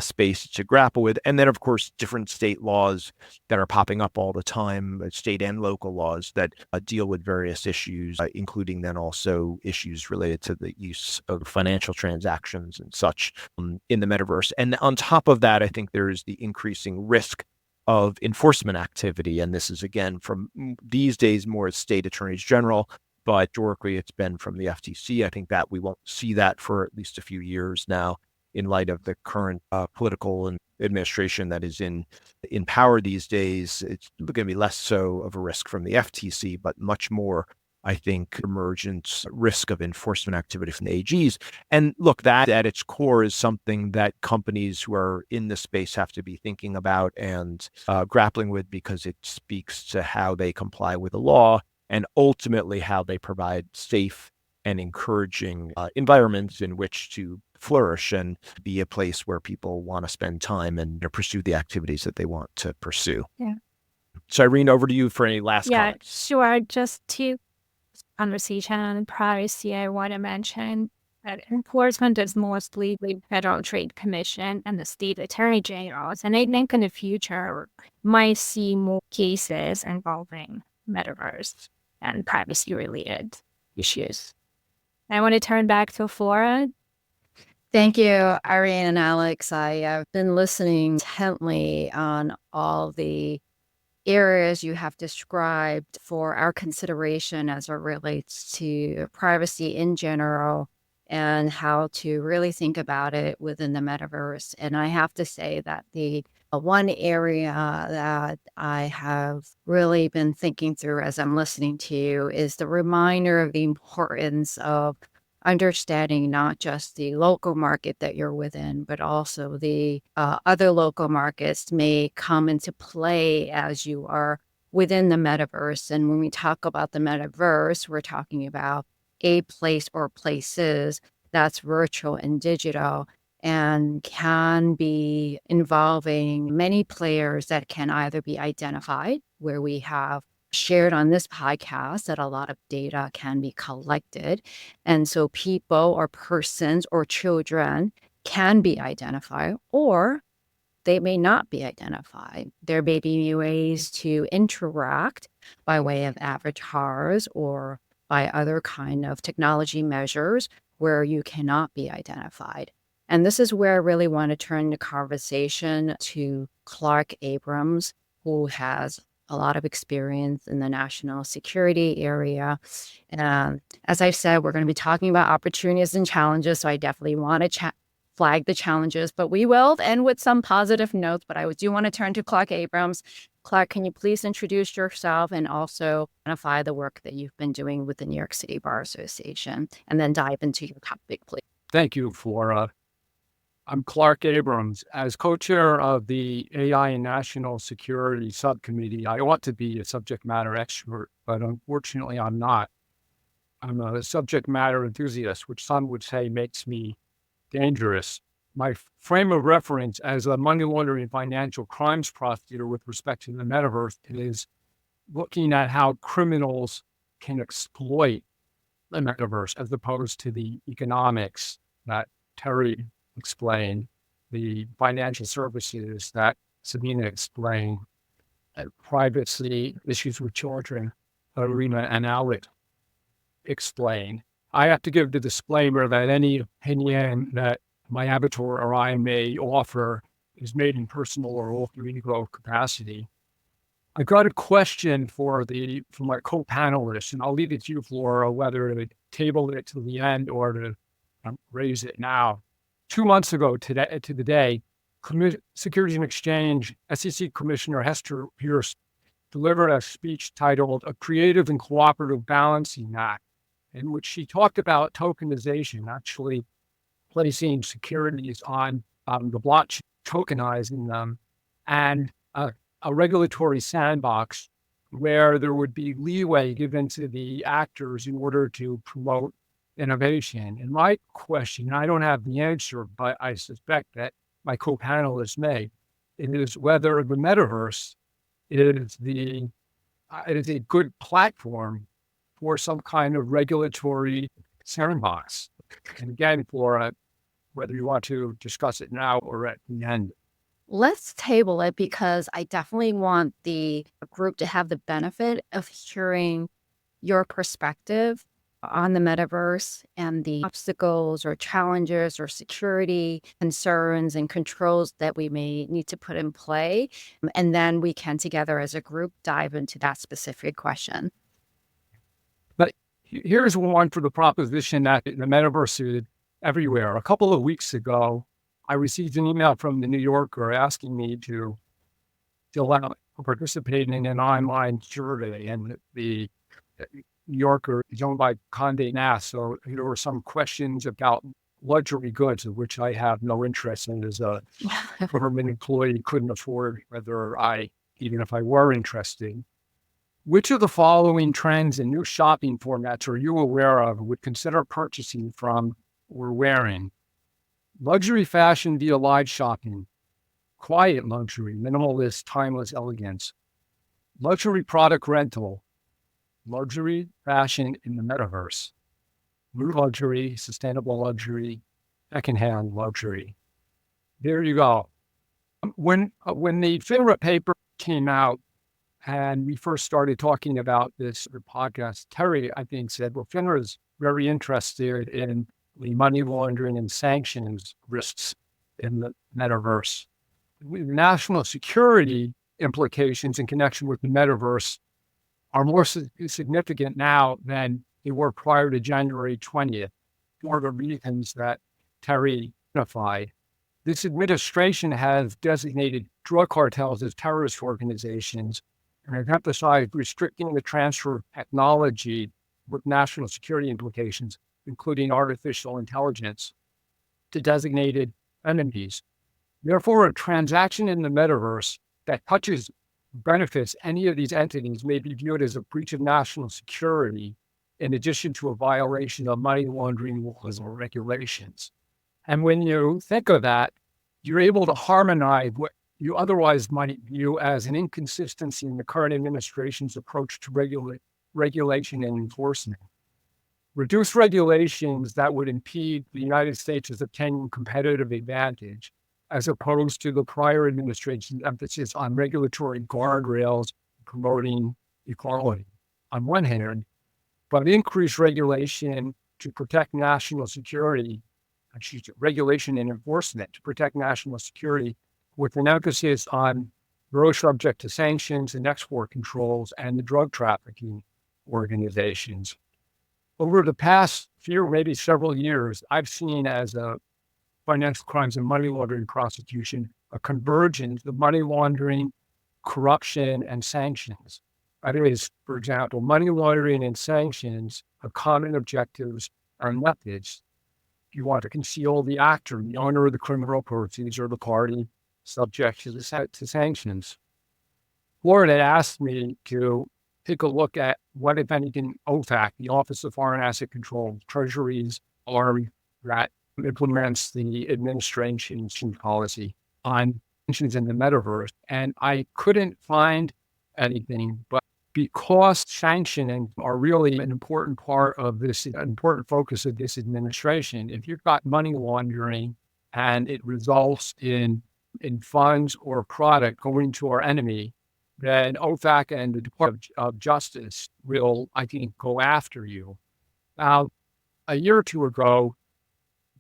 space to grapple with. And then, of course, different state laws that are popping up all the time, state and local laws that deal with various issues, including then also issues related to the use of financial transactions and such in the metaverse. And on top of that, I think there is the increasing risk of enforcement activity. And this is, again, from these days more state attorneys general, but historically it's been from the FTC. I think that we won't see that for at least a few years now, in light of the current political and administration that is in power these days. It's going to be less so of a risk from the FTC, but much more, I think, emergent risk of enforcement activity from the AGs. And look, that at its core is something that companies who are in the space have to be thinking about and grappling with, because it speaks to how they comply with the law and ultimately how they provide safe and encouraging environments in which to flourish and be a place where people want to spend time and pursue the activities that they want to pursue. Yeah. So Irene, over to you for any last comments. Sure. Just to conversation on privacy, I want to mention that enforcement is mostly the Federal Trade Commission and the state attorney generals. And I think in the future, might see more cases involving metaverse and privacy-related issues. I want to turn back to Flora. Thank you, Irene and Alex. I have been listening intently on all the areas you have described for our consideration as it relates to privacy in general and how to really think about it within the metaverse. And I have to say that the one area that I have really been thinking through as I'm listening to you is the reminder of the importance of understanding not just the local market that you're within, but also the other local markets may come into play as you are within the metaverse. And when we talk about the metaverse, we're talking about a place or places that's virtual and digital and can be involving many players that can either be identified, where we have shared on this podcast that a lot of data can be collected. And so people or persons or children can be identified, or they may not be identified. There may be ways to interact by way of avatars or by other kind of technology measures where you cannot be identified. And this is where I really want to turn the conversation to Clark Abrams, who has a lot of experience in the national security area. And as I said, we're going to be talking about opportunities and challenges. So I definitely want to flag the challenges, but we will end with some positive notes. But I do want to turn to Clark Abrams. Clark, can you please introduce yourself and also identify the work that you've been doing with the New York City Bar Association, and then dive into your topic, please. Thank you, Flora. I'm Clark Abrams. As co-chair of the AI and National Security Subcommittee, I ought to be a subject matter expert, but unfortunately I'm not. I'm a subject matter enthusiast, which some would say makes me dangerous. My frame of reference as a money laundering and financial crimes prosecutor with respect to the metaverse is looking at how criminals can exploit the metaverse as opposed to the economics that Terry explained, the financial services that Sabeena explained, privacy issues with children, Irene and Alex explained. I have to give the disclaimer that any opinion that my avatar or I may offer is made in personal or alter ego capacity. I got a question for my co-panelists, and I'll leave it to you, Flora, whether to table it to the end or to raise it now. 2 months ago today, to the day, Securities and Exchange SEC Commissioner Hester Pierce delivered a speech titled "A Creative and Cooperative Balancing Act," in which she talked about tokenization, actually placing securities on the blockchain, tokenizing them, and a regulatory sandbox where there would be leeway given to the actors in order to promote innovation. And my question, and I don't have the answer, but I suspect that my co-panelists may, it is whether the metaverse is a good platform for some kind of regulatory sandbox. And again, Flora, whether you want to discuss it now or at the end. Let's table it because I definitely want the group to have the benefit of hearing your perspective on the metaverse and the obstacles or challenges or security concerns and controls that we may need to put in play. And then we can together as a group dive into that specific question. But here's one for the proposition that the metaverse is everywhere. A couple of weeks ago, I received an email from the New Yorker asking me to participate in an online survey, and the New Yorker is owned by Condé Nast, so there were some questions about luxury goods, of which I have no interest in as a government employee, couldn't afford, even if I were interested. Which of the following trends and new shopping formats are you aware of would consider purchasing from or wearing? Luxury fashion via live shopping, quiet luxury, minimalist, timeless elegance, luxury product rental, luxury fashion in the metaverse, new luxury, sustainable luxury, secondhand luxury. There you go. When the FINRA paper came out and we first started talking about this podcast, Terry, I think, said, well, FINRA is very interested in the money laundering and sanctions risks in the metaverse. National security implications in connection with the metaverse are more significant now than they were prior to January 20th, for the reasons that Terry identified. This administration has designated drug cartels as terrorist organizations and has emphasized restricting the transfer of technology with national security implications, including artificial intelligence, to designated entities. Therefore, a transaction in the metaverse that touches benefits any of these entities may be viewed as a breach of national security, in addition to a violation of money laundering laws or regulations. And when you think of that, you're able to harmonize what you otherwise might view as an inconsistency in the current administration's approach to regulation and enforcement. Reduce regulations that would impede the United States' obtaining competitive advantage, as opposed to the prior administration's emphasis on regulatory guardrails promoting equality on one hand, but increased regulation to protect national security, regulation and enforcement to protect national security, with an emphasis on those subject to sanctions and export controls and the drug trafficking organizations. Over the past few, maybe several years, I've seen as a financial crimes and money laundering prosecution, a convergence of money laundering, corruption, and sanctions. That is, for example, money laundering and sanctions have common objectives and methods. You want to conceal the actor, the owner of the criminal proceeds, or the party subject to sanctions. Flora had asked me to take a look at what, if anything, OFAC, the Office of Foreign Asset Control, Treasuries, or that implements the administration's policy on sanctions in the metaverse. And I couldn't find anything, but because sanctioning are really an important part of this, an important focus of this administration, if you've got money laundering and it results in funds or product going to our enemy, then OFAC and the Department of Justice will, I think, go after you. Now, a year or two ago,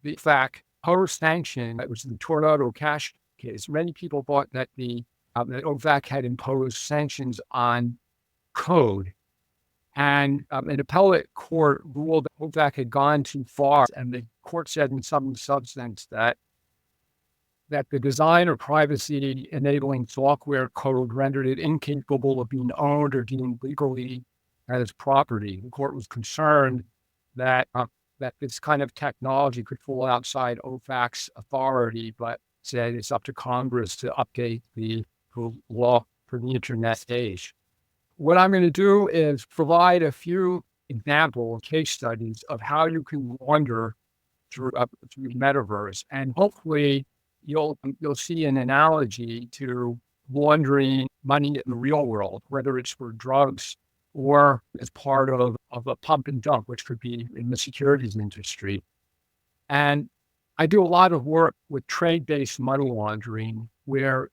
the OFAC post-sanction, that was the Tornado Cash case, many people thought that that OFAC had imposed sanctions on code. And an appellate court ruled that OFAC had gone too far, and the court said in some substance that the design or privacy enabling software code rendered it incapable of being owned or deemed legally as property. The court was concerned that this kind of technology could fall outside OFAC's authority, but said it's up to Congress to update the law for the internet age. What I'm going to do is provide a few example case studies of how you can launder through Metaverse, and hopefully you'll see an analogy to laundering money in the real world, whether it's for drugs or as part of a pump and dump, which could be in the securities industry. And I do a lot of work with trade-based money laundering, where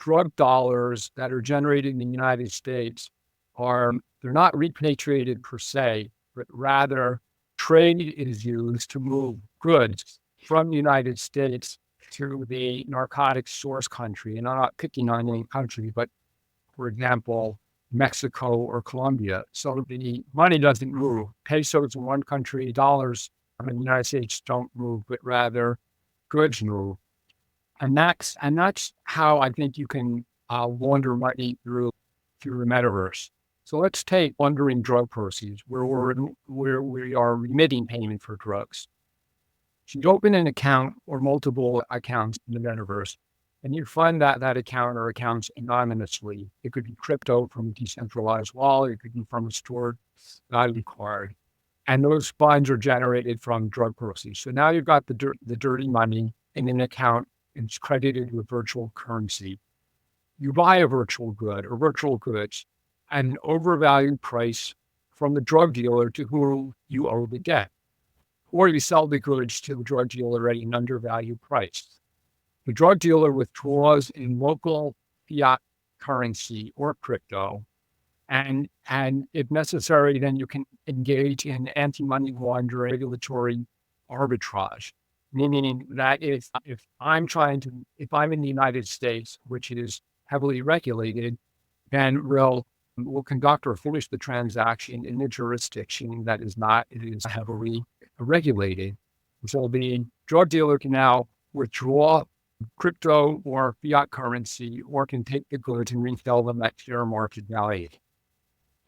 drug dollars that are generated in the United States they're not repatriated per se, but rather trade is used to move goods from the United States to the narcotics source country. And I'm not picking on any country, but for example, Mexico or Colombia. So the money doesn't move. Pesos in one country, dollars in the United States don't move, but rather goods move. And that's how I think you can launder money through the Metaverse. So let's take laundering drug proceeds, where we are remitting payment for drugs. So you open an account or multiple accounts in the Metaverse, and you fund that account or accounts anonymously. It could be crypto from a decentralized wallet. It could be from a stored value card. And those funds are generated from drug proceeds. So now you've got the dirty money in an account, and it's credited with virtual currency. You buy a virtual good or virtual goods at an overvalued price from the drug dealer to whom you owe the debt. Or you sell the goods to the drug dealer at an undervalued price. The drug dealer withdraws in local fiat currency or crypto, and if necessary, then you can engage in anti-money laundering regulatory arbitrage, meaning that if I'm in the United States, which is heavily regulated, then we'll conduct or finish the transaction in a jurisdiction that is heavily regulated. So the drug dealer can now withdraw crypto or fiat currency, or can take the goods and resell them at fair market value.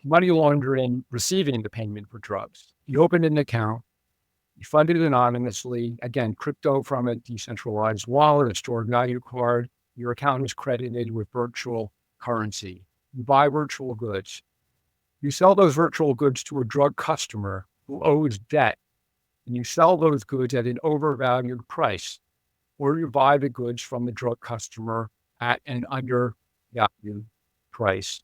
Money laundering, receiving the payment for drugs. You open an account, you fund it anonymously, again, crypto from a decentralized wallet, a stored value card, your account is credited with virtual currency. You buy virtual goods. You sell those virtual goods to a drug customer who owes debt, and you sell those goods at an overvalued price, or you buy the goods from the drug customer at an undervalued price.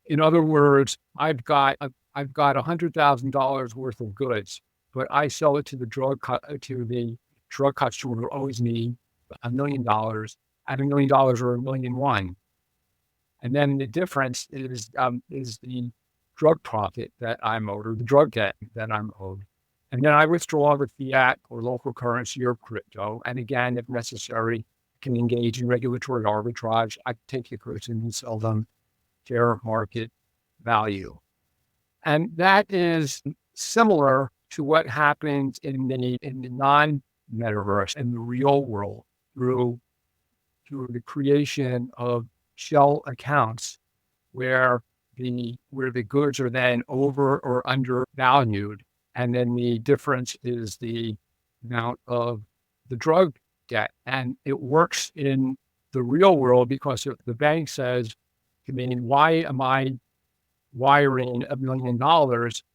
In other words, I've got $100,000 worth of goods, but I sell it to the drug customer who owes me $1 million at $1 million or $1.1 million. And then the difference is the drug profit that I'm owed, or the drug debt that I'm owed. And then I withdraw with fiat or local currency or crypto. And again, if necessary, can engage in regulatory arbitrage. I take the goods and sell them fair market value. And that is similar to what happens in the non-metaverse, in the real world, through the creation of shell accounts where the goods are then over or undervalued. And then the difference is the amount of the drug debt. And it works in the real world because if the bank says, I mean, why am I wiring $1 million?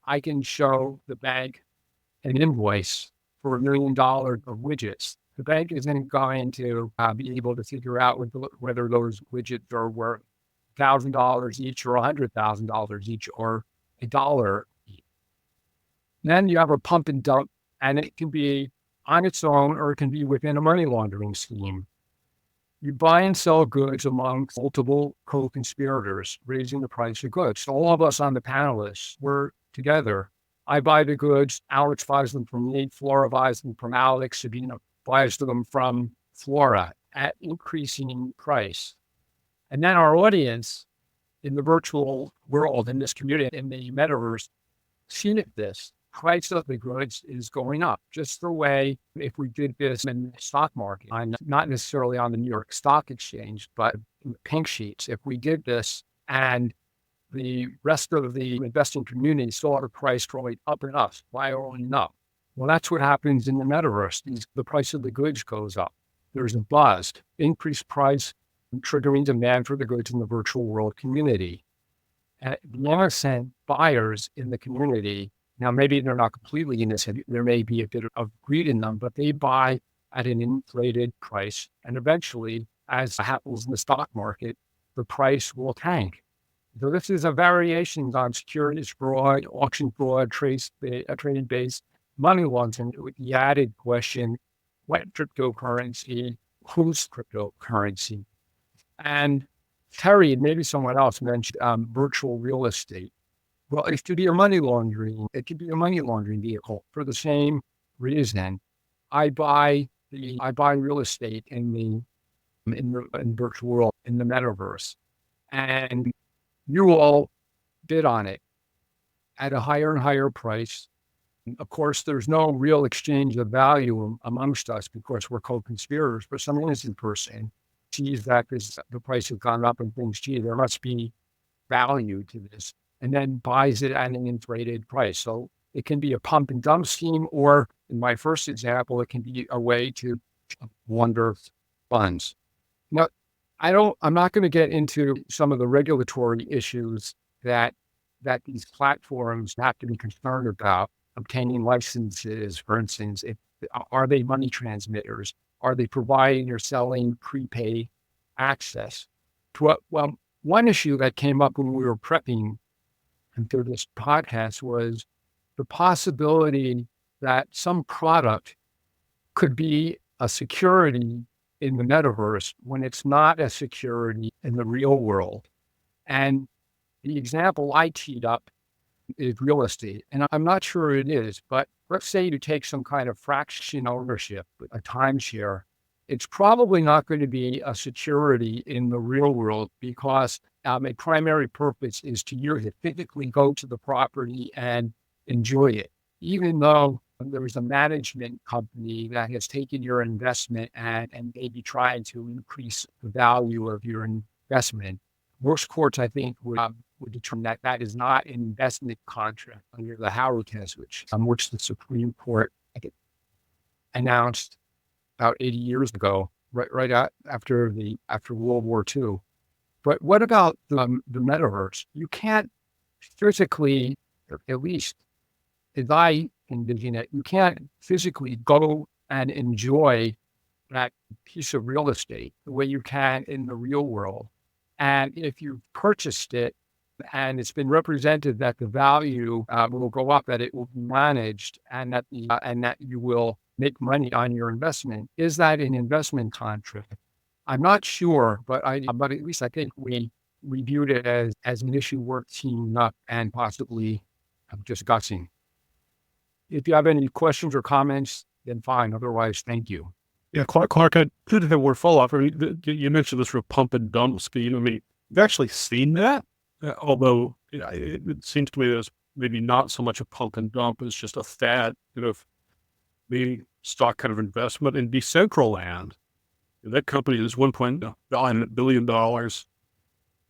I can show the bank an invoice for $1 million of widgets. The bank isn't going to be able to figure out whether those widgets are worth $1,000 each or $100,000 each or $1 each. Then you have a pump and dump, and it can be on its own or it can be within a money laundering scheme. You buy and sell goods amongst multiple co-conspirators, raising the price of goods. So all of us on the panelists, we're together. I buy the goods, Alex buys them from me, Flora buys them from Alex, Sabeena buys them from Flora at increasing price. And then our audience in the virtual world, in this community, in the metaverse, seeing this. Price of the goods is going up. Just the way if we did this in the stock market, not necessarily on the New York Stock Exchange, but in the pink sheets, if we did this and the rest of the investing community saw the price going up and up, spiraling up. Well, that's what happens in the metaverse. The price of the goods goes up. There's a buzz, increased price, triggering demand for the goods in the virtual world community. And the innocent buyers in the community, now maybe they're not completely innocent, there may be a bit of greed in them, but they buy at an inflated price. And eventually, as happens in the stock market, the price will tank. So this is a variation on securities fraud, auction fraud, trade-based money laundering with the added question, what cryptocurrency, whose cryptocurrency? And Terry, and maybe someone else mentioned virtual real estate. Well, it could be a money laundering. It could be a money laundering vehicle for the same reason. I buy real estate in the virtual world, in the metaverse, and you all bid on it at a higher and higher price. Of course, there's no real exchange of value amongst us because we're co-conspirators, but some innocent person sees that the price has gone up and thinks, gee, there must be value to this, and then buys it at an inflated price. So it can be a pump and dump scheme, or in my first example, it can be a way to launder funds. Now, I'm not going to get into some of the regulatory issues that these platforms have to be concerned about. Obtaining licenses, for instance, are they money transmitters? Are they providing or selling prepaid access? Well, one issue that came up when we were prepping for this podcast was the possibility that some product could be a security in the metaverse when it's not a security in the real world. And the example I teed up is real estate. And I'm not sure it is, but let's say you take some kind of fraction ownership, a timeshare. It's probably not going to be a security in the real world because a primary purpose is to physically go to the property and enjoy it. Even though there is a management company that has taken your investment and maybe trying to increase the value of your investment, most courts, I think, would determine that is not an investment contract under the Howard test, which the Supreme Court announced about 80 years ago. after World War II. But what about the metaverse? You can't physically, at least as I envision it, you can't physically go and enjoy that piece of real estate the way you can in the real world. And if you purchased it and it's been represented that the value will go up, that it will be managed, and that you will make money on your investment, is that an investment contract? I'm not sure, but at least I think we viewed it as an issue worth teaming up and possibly discussing. If you have any questions or comments, then fine. Otherwise, thank you. Yeah, Clark, I could have more follow-up. I mean, you mentioned this sort of pump and dump scheme. I mean, you've actually seen that, although it seems to me there's maybe not so much a pump and dump as just a fad, the stock kind of investment in Decentraland. That company is $1.9 billion.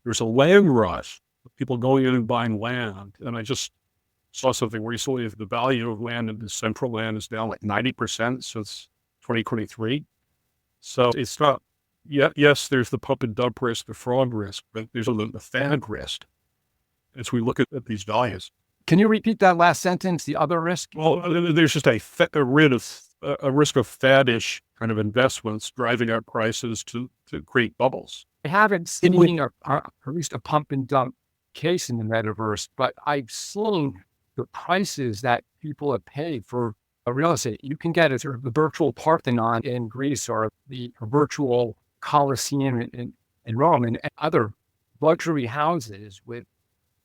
There's a land rush of people going in and buying land. And I just saw something recently of the value of land in Decentraland is down like 90% since 2023. So it's not, yes, there's the pump and dump risk, the fraud risk, but there's the fad risk as we look at these values. Can you repeat that last sentence, the other risk? Well, there's just a risk of faddish kind of investments driving up prices to create bubbles. I haven't seen at least a pump and dump case in the metaverse, but I've seen the prices that people have paid for a real estate. You can get a sort of the virtual Parthenon in Greece or the virtual Colosseum in Rome and other luxury houses with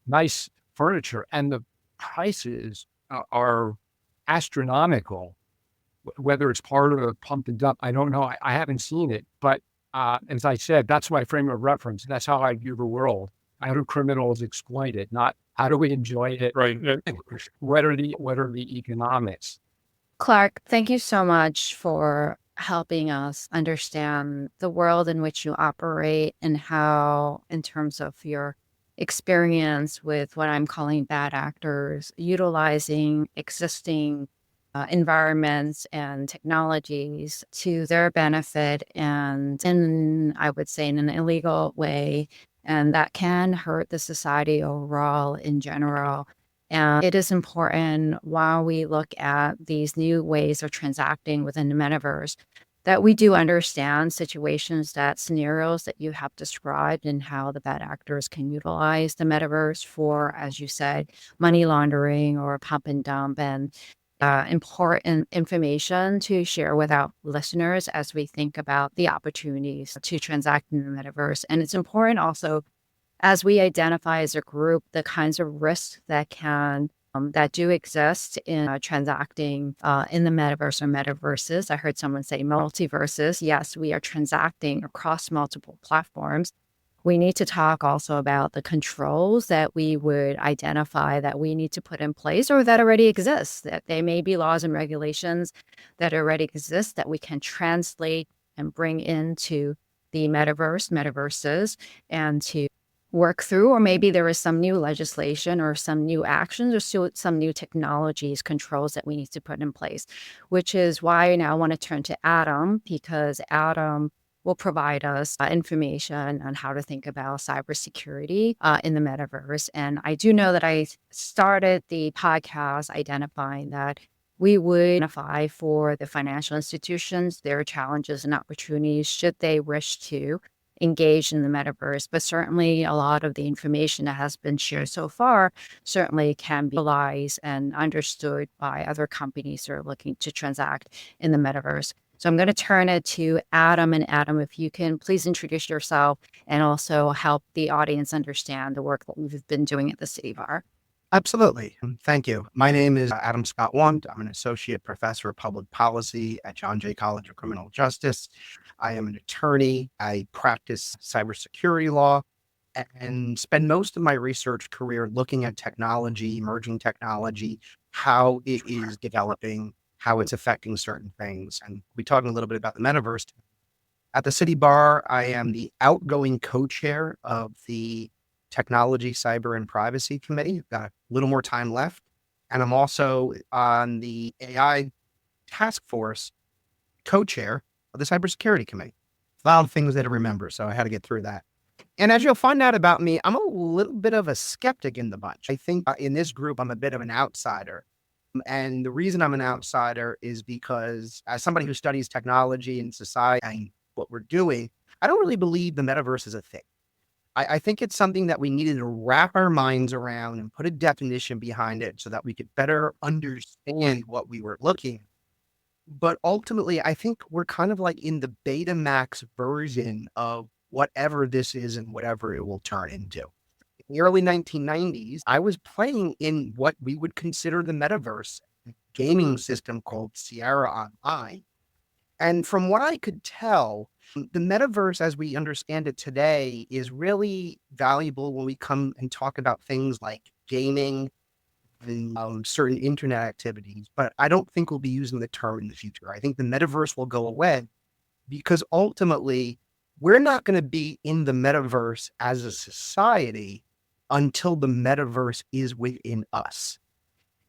nice furniture, and the prices are astronomical. Whether it's part of a pump and dump, I don't know. I haven't seen it, but as I said, that's my frame of reference. That's how I view the world. How do criminals exploit it? Not how do we enjoy it? Right. What are the economics? Clark, thank you so much for helping us understand the world in which you operate and how, in terms of your experience with what I'm calling bad actors, utilizing existing environments and technologies to their benefit and I would say in an illegal way. And that can hurt the society overall in general. And it is important while we look at these new ways of transacting within the metaverse that we do understand scenarios that you have described and how the bad actors can utilize the metaverse for, as you said, money laundering or pump and dump, and important information to share with our listeners as we think about the opportunities to transact in the metaverse. And it's important also as we identify as a group the kinds of risks that do exist in transacting in the metaverse or metaverses. I heard someone say multiverses. Yes, we are transacting across multiple platforms. We need to talk also about the controls that we would identify that we need to put in place or that already exist, that they may be laws and regulations that already exist that we can translate and bring into the metaverses, and to work through, or maybe there is some new legislation or some new actions or some new technologies, controls that we need to put in place, which is why now I want to turn to Adam, because Adam will provide us information on how to think about cybersecurity in the metaverse. And I do know that I started the podcast identifying that we would identify for the financial institutions their challenges and opportunities should they wish to engage in the metaverse. But certainly a lot of the information that has been shared so far certainly can be utilized and understood by other companies that are looking to transact in the metaverse. So I'm going to turn it to Adam. And Adam, if you can please introduce yourself and also help the audience understand the work that we've been doing at the City Bar. Absolutely. Thank you. My name is Adam Scott Wandt. I'm an associate professor of public policy at John Jay College of Criminal Justice. I am an attorney. I practice cybersecurity law and spend most of my research career looking at technology, emerging technology, how it is developing, how it's affecting certain things. And we're talking a little bit about the metaverse. At the City Bar, I am the outgoing co-chair of the Technology, Cyber, and Privacy Committee. I've got a little more time left. And I'm also on the AI task force, co-chair of the Cybersecurity Committee. A lot of things that I remember, so I had to get through that. And as you'll find out about me, I'm a little bit of a skeptic in the bunch. I think in this group, I'm a bit of an outsider. And the reason I'm an outsider is because as somebody who studies technology and society and what we're doing, I don't really believe the metaverse is a thing. I think it's something that we needed to wrap our minds around and put a definition behind it so that we could better understand what we were looking at. But ultimately, I think we're kind of like in the beta max version of whatever this is and whatever it will turn into. In the early 1990s, I was playing in what we would consider the metaverse, a gaming system called Sierra Online. And from what I could tell, the metaverse as we understand it today is really valuable when we come and talk about things like gaming and certain internet activities. But I don't think we'll be using the term in the future. I think the metaverse will go away because ultimately we're not going to be in the metaverse as a society until the metaverse is within us.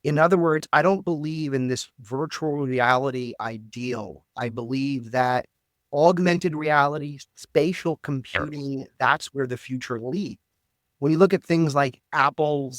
In other words, I don't believe in this virtual reality ideal. I believe that augmented reality, spatial computing, that's where the future leads. When you look at things like Apple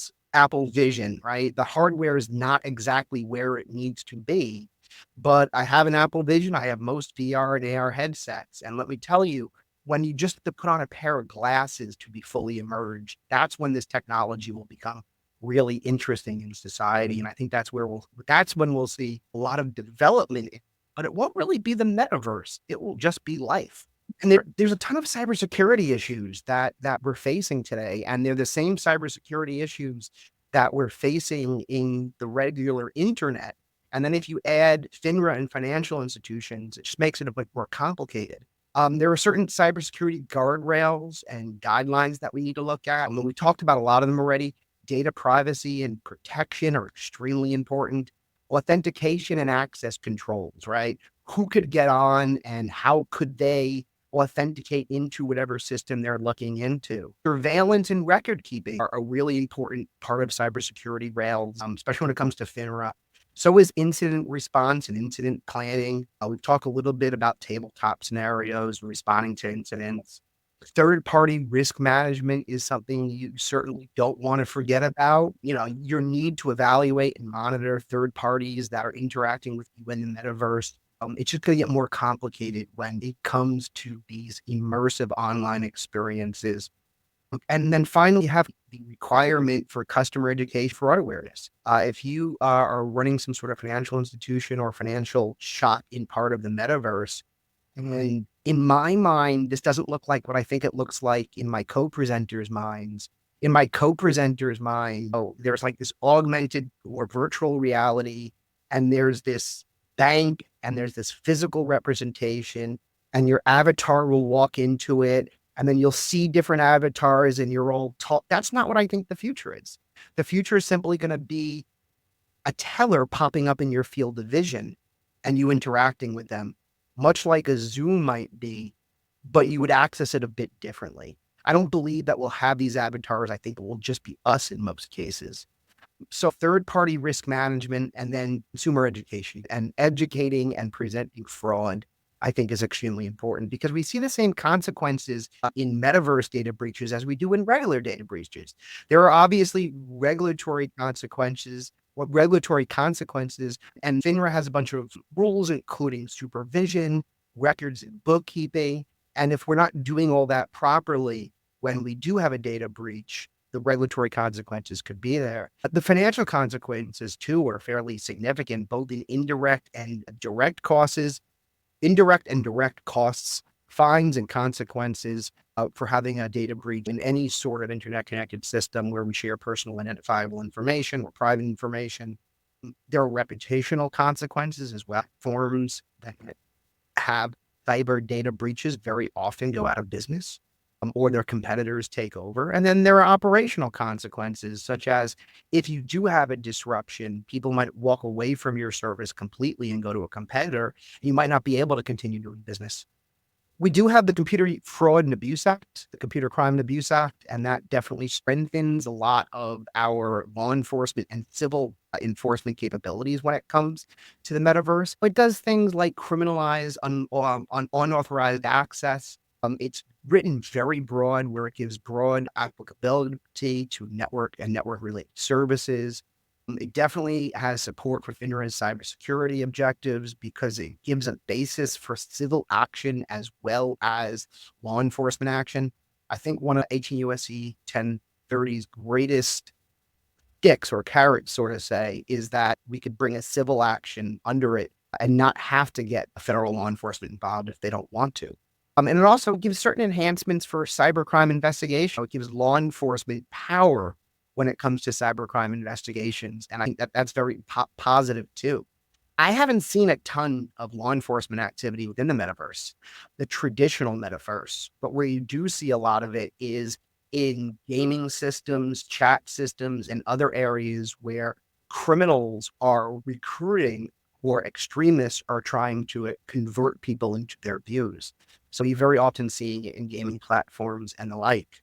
Vision, right? The hardware is not exactly where it needs to be, but I have an Apple Vision. I have most VR and AR headsets. And let me tell you, when you just have to put on a pair of glasses to be fully immersed, that's when this technology will become really interesting in society. And I think that's when we'll see a lot of development, but it won't really be the metaverse. It will just be life. And there's a ton of cybersecurity issues that we're facing today. And they're the same cybersecurity issues that we're facing in the regular internet. And then if you add FINRA and financial institutions, it just makes it a bit more complicated. There are certain cybersecurity guardrails and guidelines that we need to look at. We talked about a lot of them already. Data privacy and protection are extremely important. Authentication and access controls, right? Who could get on and how could they authenticate into whatever system they're looking into? Surveillance and record keeping are a really important part of cybersecurity rails, especially when it comes to FINRA. So is incident response and incident planning. We've talked a little bit about tabletop scenarios, responding to incidents. Third-party risk management is something you certainly don't want to forget about. Your need to evaluate and monitor third parties that are interacting with you in the metaverse. It's just going to get more complicated when it comes to these immersive online experiences. And then finally, you have the requirement for customer education, fraud awareness. If you are running some sort of financial institution or financial shop in part of the metaverse, and in my mind, this doesn't look like what I think it looks like in my co-presenters' minds. In my co-presenters' mind, there's like this augmented or virtual reality, and there's this bank, and there's this physical representation, and your avatar will walk into it, and then you'll see different avatars, and you're all tall. That's not what I think the future is. The future is simply going to be a teller popping up in your field of vision, and you interacting with them, much like a Zoom might be, but you would access it a bit differently. I don't believe that we'll have these avatars. I think it will just be us in most cases. So third-party risk management and then consumer education and educating and presenting fraud, I think is extremely important because we see the same consequences in metaverse data breaches as we do in regular data breaches. There are obviously regulatory consequences, and FINRA has a bunch of rules, including supervision, records and bookkeeping. And if we're not doing all that properly, when we do have a data breach, the regulatory consequences could be there. But the financial consequences too are fairly significant, both in indirect and direct costs, fines and consequences for having a data breach in any sort of internet connected system where we share personal identifiable information or private information. There are reputational consequences as well. Firms that have cyber data breaches very often go out of business or their competitors take over. And then there are operational consequences, such as if you do have a disruption, people might walk away from your service completely and go to a competitor. You might not be able to continue doing business. We do have the Computer Fraud and Abuse Act, the Computer Crime and Abuse Act, and that definitely strengthens a lot of our law enforcement and civil enforcement capabilities when it comes to the metaverse. It does things like criminalize unauthorized access. It's written very broad, where it gives broad applicability to network and network-related services. It definitely has support for FINRA's cybersecurity objectives because it gives a basis for civil action as well as law enforcement action. I think one of 18 U.S.C. 1030's greatest sticks or carrots, sort of say, is that we could bring a civil action under it and not have to get federal law enforcement involved if they don't want to. And it also gives certain enhancements for cybercrime investigation. It gives law enforcement power when it comes to cybercrime investigations. And I think that that's very positive too. I haven't seen a ton of law enforcement activity within the metaverse, the traditional metaverse, but where you do see a lot of it is in gaming systems, chat systems, and other areas where criminals are recruiting or extremists are trying to convert people into their views. So you very often see it in gaming platforms and the like.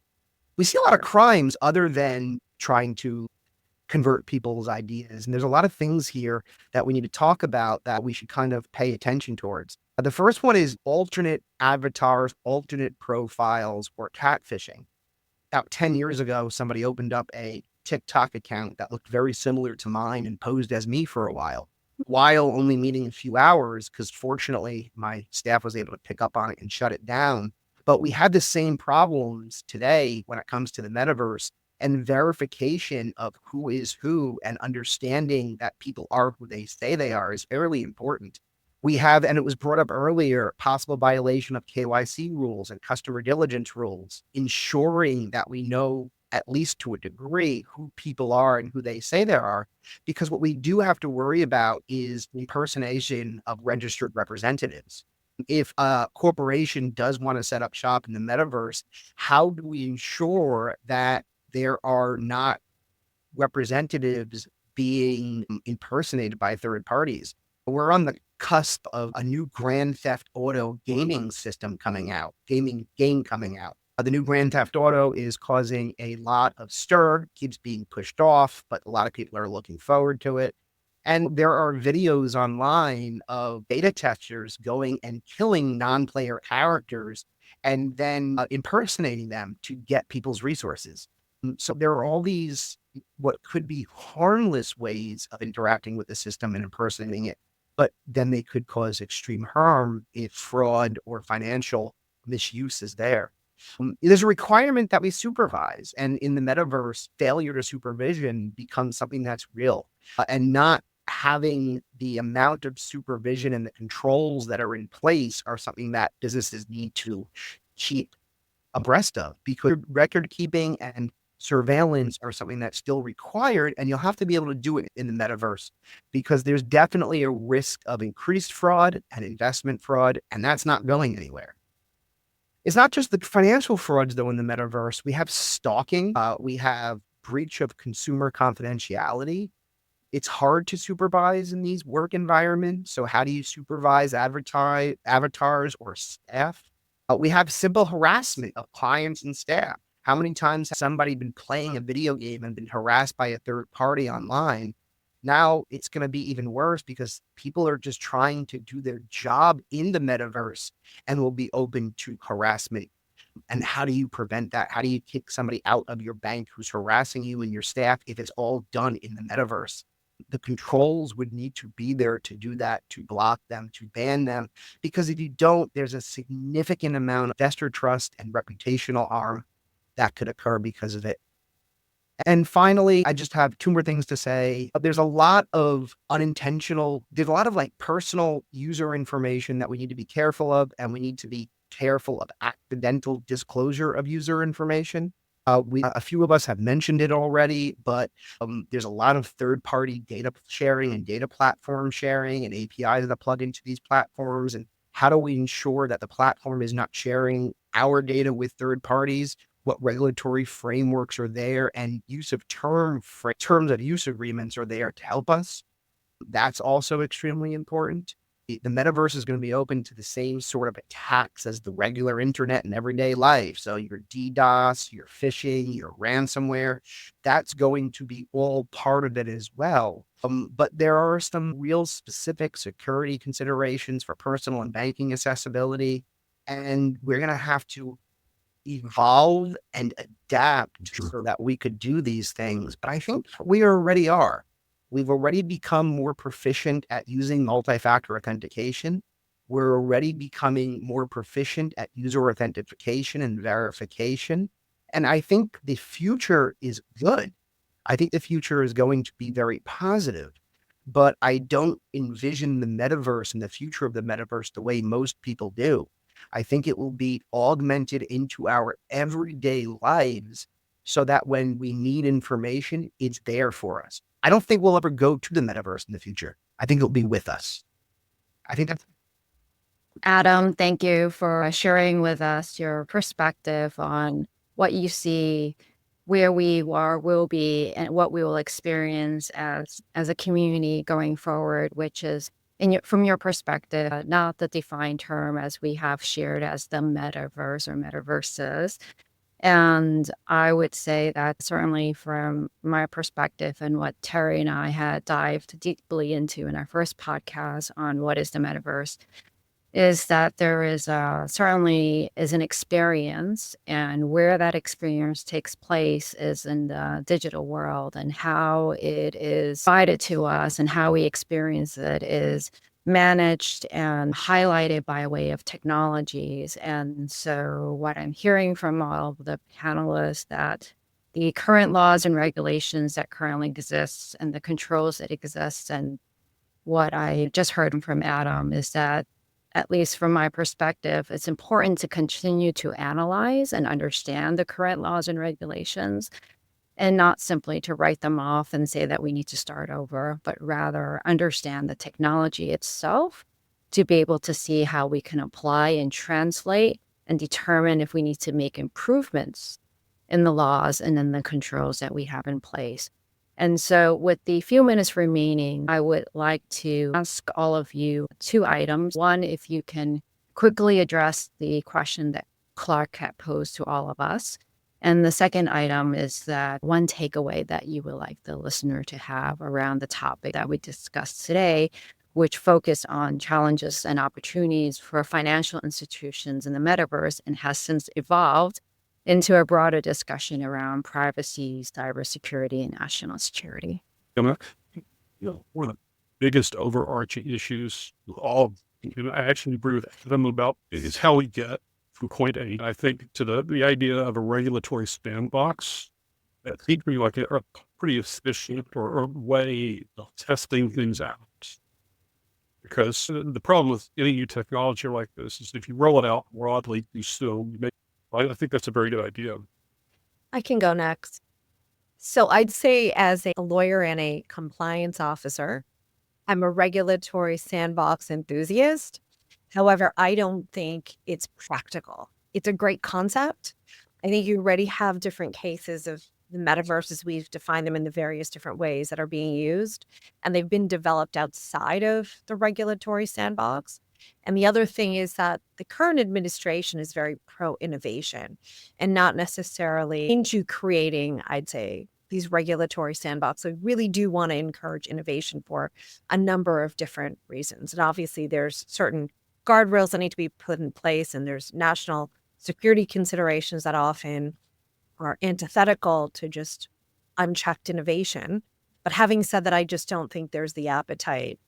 We see a lot of crimes other than trying to convert people's ideas. And there's a lot of things here that we need to talk about that we should kind of pay attention towards. The first one is alternate avatars, alternate profiles, or catfishing. About 10 years ago, somebody opened up a TikTok account that looked very similar to mine and posed as me for a while only meeting a few hours, because fortunately my staff was able to pick up on it and shut it down. But we had the same problems today when it comes to the metaverse, and verification of who is who and understanding that people are who they say they are is fairly important. We have, and it was brought up earlier, possible violation of KYC rules and customer diligence rules, ensuring that we know, at least to a degree, who people are and who they say they are. Because what we do have to worry about is impersonation of registered representatives. If a corporation does want to set up shop in the metaverse, how do we ensure that there are not representatives being impersonated by third parties? We're on the cusp of a new Grand Theft Auto gaming system coming out, gaming game coming out. The new Grand Theft Auto is causing a lot of stir, keeps being pushed off, but a lot of people are looking forward to it. And there are videos online of beta testers going and killing non-player characters and then impersonating them to get people's resources. So there are all these what could be harmless ways of interacting with the system and impersonating it, but then they could cause extreme harm if fraud or financial misuse is there. There's a requirement that we supervise, and in the metaverse, failure to supervision becomes something that's real, and not having the amount of supervision and the controls that are in place are something that businesses need to keep abreast of, because record keeping and surveillance are something that's still required, and you'll have to be able to do it in the metaverse, because there's definitely a risk of increased fraud and investment fraud, and that's not going anywhere. It's not just the financial frauds, though, in the metaverse. We have stalking. We have breach of consumer confidentiality. It's hard to supervise in these work environments. So how do you supervise avatars or staff? We have simple harassment of clients and staff. How many times has somebody been playing a video game and been harassed by a third party online? Now it's going to be even worse, because people are just trying to do their job in the metaverse and will be open to harassment. And how do you prevent that? How do you kick somebody out of your bank who's harassing you and your staff if it's all done in the metaverse? The controls would need to be there to do that, to block them, to ban them, because if you don't, there's a significant amount of investor trust and reputational harm that could occur because of it. And finally, I just have two more things to say. There's a lot of like personal user information that we need to be careful of, and we need to be careful of accidental disclosure of user information. A few of us have mentioned it already, but there's a lot of third-party data sharing and data platform sharing and APIs that plug into these platforms. And how do we ensure that the platform is not sharing our data with third parties? What regulatory frameworks are there, and use of terms of use agreements are there to help us? That's also extremely important. The metaverse is going to be open to the same sort of attacks as the regular internet and everyday life. So your DDoS, your phishing, your ransomware, that's going to be all part of it as well. But there are some real specific security considerations for personal and banking accessibility. And we're going to have to evolve and adapt so that we could do these things. But I think we already are. We've already become more proficient at using multi-factor authentication. We're already becoming more proficient at user authentication and verification. And I think the future is good. I think the future is going to be very positive, but I don't envision the metaverse and the future of the metaverse the way most people do. I think it will be augmented into our everyday lives so that when we need information, it's there for us. I don't think we'll ever go to the metaverse in the future. I think it'll be with us. I think that's Adam, thank you for sharing with us your perspective on what you see, where we are, will be, and what we will experience as a community going forward, which is, from your perspective, not the defined term as we have shared as the metaverse or metaverses. And I would say that certainly from my perspective and what Terry and I had dived deeply into in our first podcast on what is the metaverse, is that there is certainly is an experience, and where that experience takes place is in the digital world, and how it is provided to us and how we experience it is managed and highlighted by way of technologies. And so what I'm hearing from all of the panelists, that the current laws and regulations that currently exist and the controls that exist, and what I just heard from Adam, is that, at least from my perspective, it's important to continue to analyze and understand the current laws and regulations, and not simply to write them off and say that we need to start over, but rather understand the technology itself to be able to see how we can apply and translate and determine if we need to make improvements in the laws and in the controls that we have in place. And so with the few minutes remaining, I would like to ask all of you 2 items. One, if you can quickly address the question that Clark had posed to all of us. And the second item is that one takeaway that you would like the listener to have around the topic that we discussed today, which focused on challenges and opportunities for financial institutions in the metaverse, and has since evolved into a broader discussion around privacy, cybersecurity, and national security. One of the biggest overarching issues, I actually agree with them about, is how we get from point A. I think to the idea of a regulatory sandbox, that seems to be like a pretty efficient or way of testing things out. Because the problem with any new technology like this is if you roll it out broadly, I think that's a very good idea. I can go next. So I'd say, as a lawyer and a compliance officer, I'm a regulatory sandbox enthusiast. However, I don't think it's practical. It's a great concept. I think you already have different cases of the metaverse as we've defined them in the various different ways that are being used, and they've been developed outside of the regulatory sandbox. And the other thing is that the current administration is very pro-innovation and not necessarily into creating, I'd say, these regulatory sandboxes. We really do want to encourage innovation for a number of different reasons. And obviously, there's certain guardrails that need to be put in place, and there's national security considerations that often are antithetical to just unchecked innovation. But having said that, I just don't think there's the appetite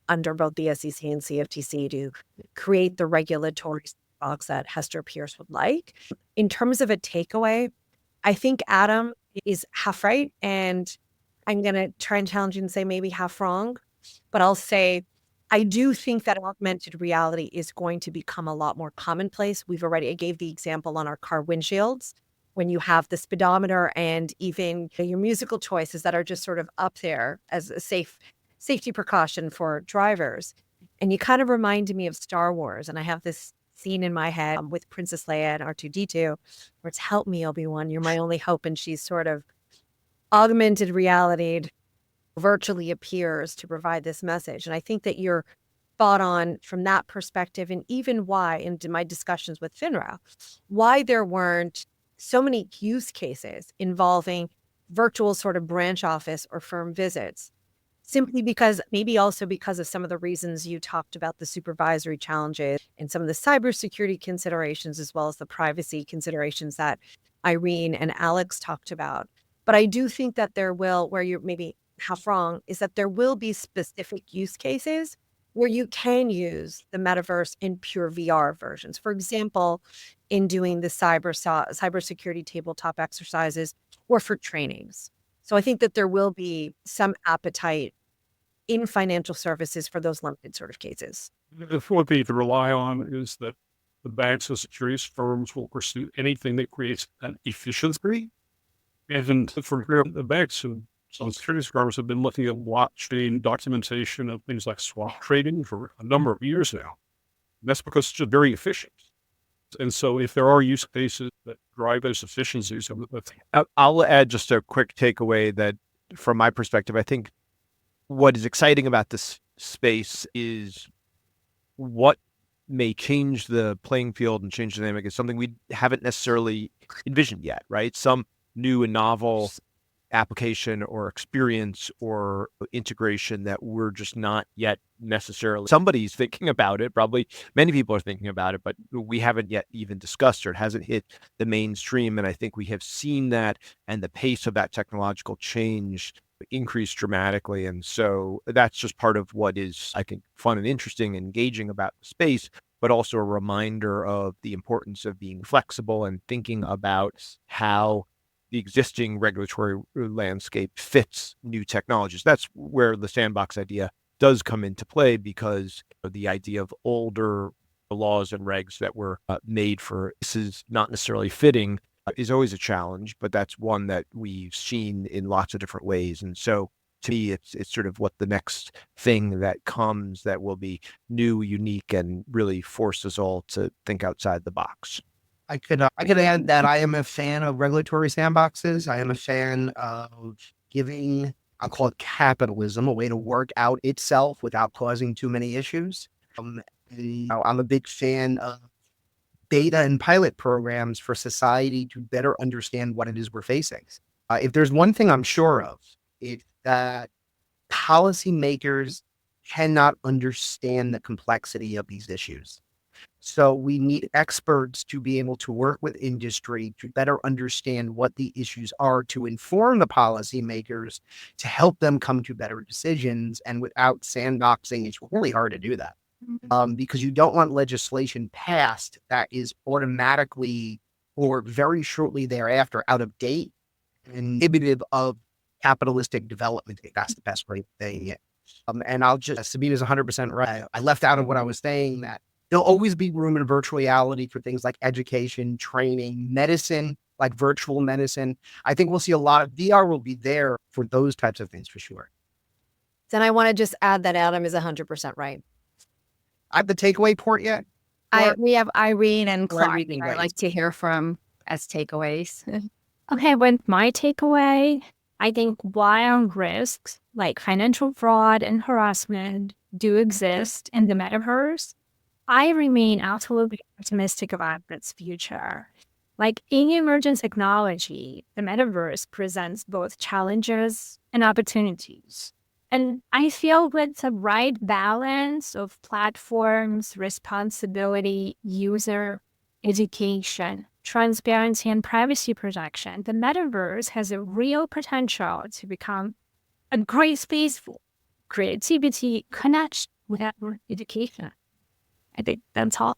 under both the SEC and CFTC to create the regulatory box that Hester Pierce would like. In terms of a takeaway, I think Adam is half right, and I'm going to try and challenge you and say maybe half wrong, but I'll say I do think that augmented reality is going to become a lot more commonplace. I gave the example on our car windshields, when you have the speedometer and even your musical choices that are just sort of up there as a safety precaution for drivers. And you kind of reminded me of Star Wars. And I have this scene in my head with Princess Leia and R2-D2, where it's "Help me, Obi-Wan, you're my only hope." And she's sort of augmented reality, virtually appears to provide this message. And I think that you're thought on from that perspective, and even why, in my discussions with FINRA, why there weren't so many use cases involving virtual sort of branch office or firm visits, simply because maybe also because of some of the reasons you talked about, the supervisory challenges and some of the cybersecurity considerations, as well as the privacy considerations that Irene and Alex talked about. But I do think that there will, where you're maybe half wrong, is that there will be specific use cases where you can use the metaverse in pure VR versions. For example, in doing the cybersecurity tabletop exercises or for trainings. So I think that there will be some appetite in financial services for those limited sort of cases. The fourth thing to rely on is that the banks and securities firms will pursue anything that creates an efficiency. And for the banks and some securities firms have been looking at blockchain documentation of things like swap trading for a number of years now. And that's because it's just very efficient. And so if there are use cases that drive those efficiencies, I'll add just a quick takeaway that from my perspective, I think what is exciting about this space is what may change the playing field and change the dynamic is something we haven't necessarily envisioned yet, right? Some new and novel application or experience or integration that we're just not yet necessarily. Somebody's thinking about it, probably many people are thinking about it, but we haven't yet even discussed or it hasn't hit the mainstream. And I think we have seen that and the pace of that technological change increase dramatically. And so that's just part of what is, I think, fun and interesting and engaging about the space, but also a reminder of the importance of being flexible and thinking about how the existing regulatory landscape fits new technologies. That's where the sandbox idea does come into play, because of the idea of older laws and regs that were made for this is not necessarily fitting is always a challenge, but that's one that we've seen in lots of different ways. And so to me, it's sort of what the next thing that comes that will be new, unique, and really force us all to think outside the box. I could add that I am a fan of regulatory sandboxes. I am a fan of giving, I'll call it capitalism, a way to work out itself without causing too many issues. I'm a big fan of data and pilot programs for society to better understand what it is we're facing. If there's one thing I'm sure of, it's that policymakers cannot understand the complexity of these issues. So we need experts to be able to work with industry to better understand what the issues are, to inform the policymakers, to help them come to better decisions. And without sandboxing, it's really hard to do that. Because you don't want legislation passed that is automatically or very shortly thereafter out of date and inhibitive of capitalistic development. That's the best way of saying it. And Sabeena's 100% right. I left out of what I was saying that there'll always be room in virtual reality for things like education, training, medicine, like virtual medicine. I think we'll see a lot of VR will be there for those types of things for sure. Then I want to just add that Adam is 100% right. I have the takeaway port yet? We have Irene and Clark. Irene, I'd like to hear from as takeaways. Okay, with my takeaway, I think while risks like financial fraud and harassment do exist in the metaverse, I remain absolutely optimistic about its future. Like any emerging technology, the metaverse presents both challenges and opportunities. And I feel with the right balance of platforms, responsibility, user education, transparency, and privacy protection, the metaverse has a real potential to become a great space for creativity, connection with education. I think that's all.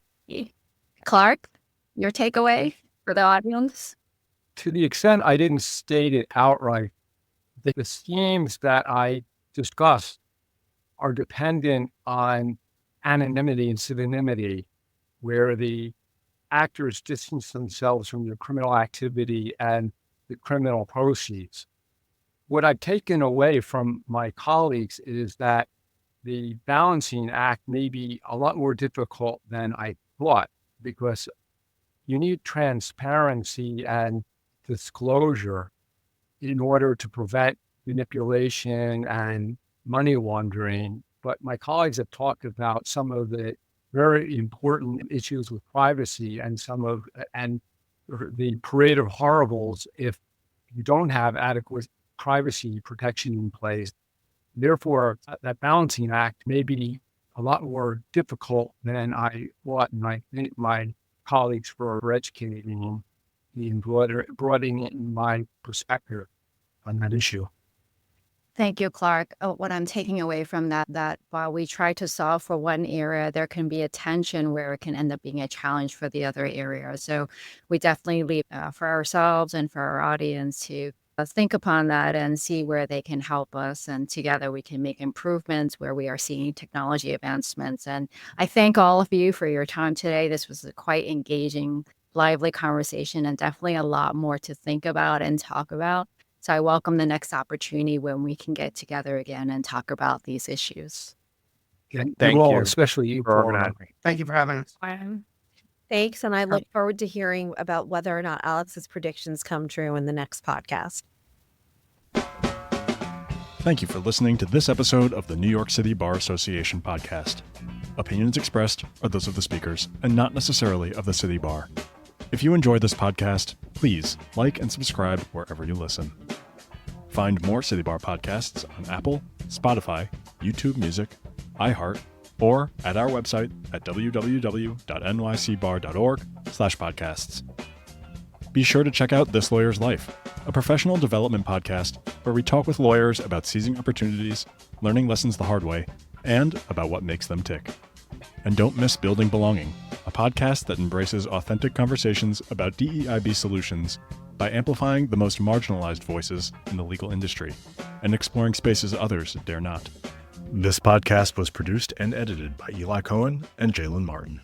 Clark, your takeaway for the audience? To the extent I didn't state it outright, the schemes that I discussed are dependent on anonymity and pseudonymity, where the actors distance themselves from the criminal activity and the criminal proceeds. What I've taken away from my colleagues is that the balancing act may be a lot more difficult than I thought, because you need transparency and disclosure in order to prevent manipulation and money laundering but my colleagues have talked about some of the very important issues with privacy and the parade of horribles if you don't have adequate privacy protection in place. Therefore, that balancing act may be a lot more difficult than I thought, and I think my colleagues were educating me and broadening in my perspective on that issue. Thank you, Clark. What I'm taking away from that while we try to solve for one area, there can be a tension where it can end up being a challenge for the other area. So we definitely leave for ourselves and for our audience to think upon that and see where they can help us. And together we can make improvements where we are seeing technology advancements. And I thank all of you for your time today. This was a quite engaging, lively conversation and definitely a lot more to think about and talk about. So I welcome the next opportunity when we can get together again and talk about these issues. Thank you all, especially you, for Flora. Thank you for having us. Thanks. And I look forward to hearing about whether or not Alex's predictions come true in the next podcast. Thank you for listening to this episode of the New York City Bar Association podcast. Opinions expressed are those of the speakers and not necessarily of the City Bar. If you enjoyed this podcast, please like and subscribe wherever you listen. Find more City Bar podcasts on Apple, Spotify, YouTube Music, iHeart, or at our website at www.nycbar.org/podcasts. Be sure to check out This Lawyer's Life, a professional development podcast where we talk with lawyers about seizing opportunities, learning lessons the hard way, and about what makes them tick. And don't miss Building Belonging, a podcast that embraces authentic conversations about DEIB solutions by amplifying the most marginalized voices in the legal industry and exploring spaces others dare not. This podcast was produced and edited by Eli Cohen and Jalen Martin.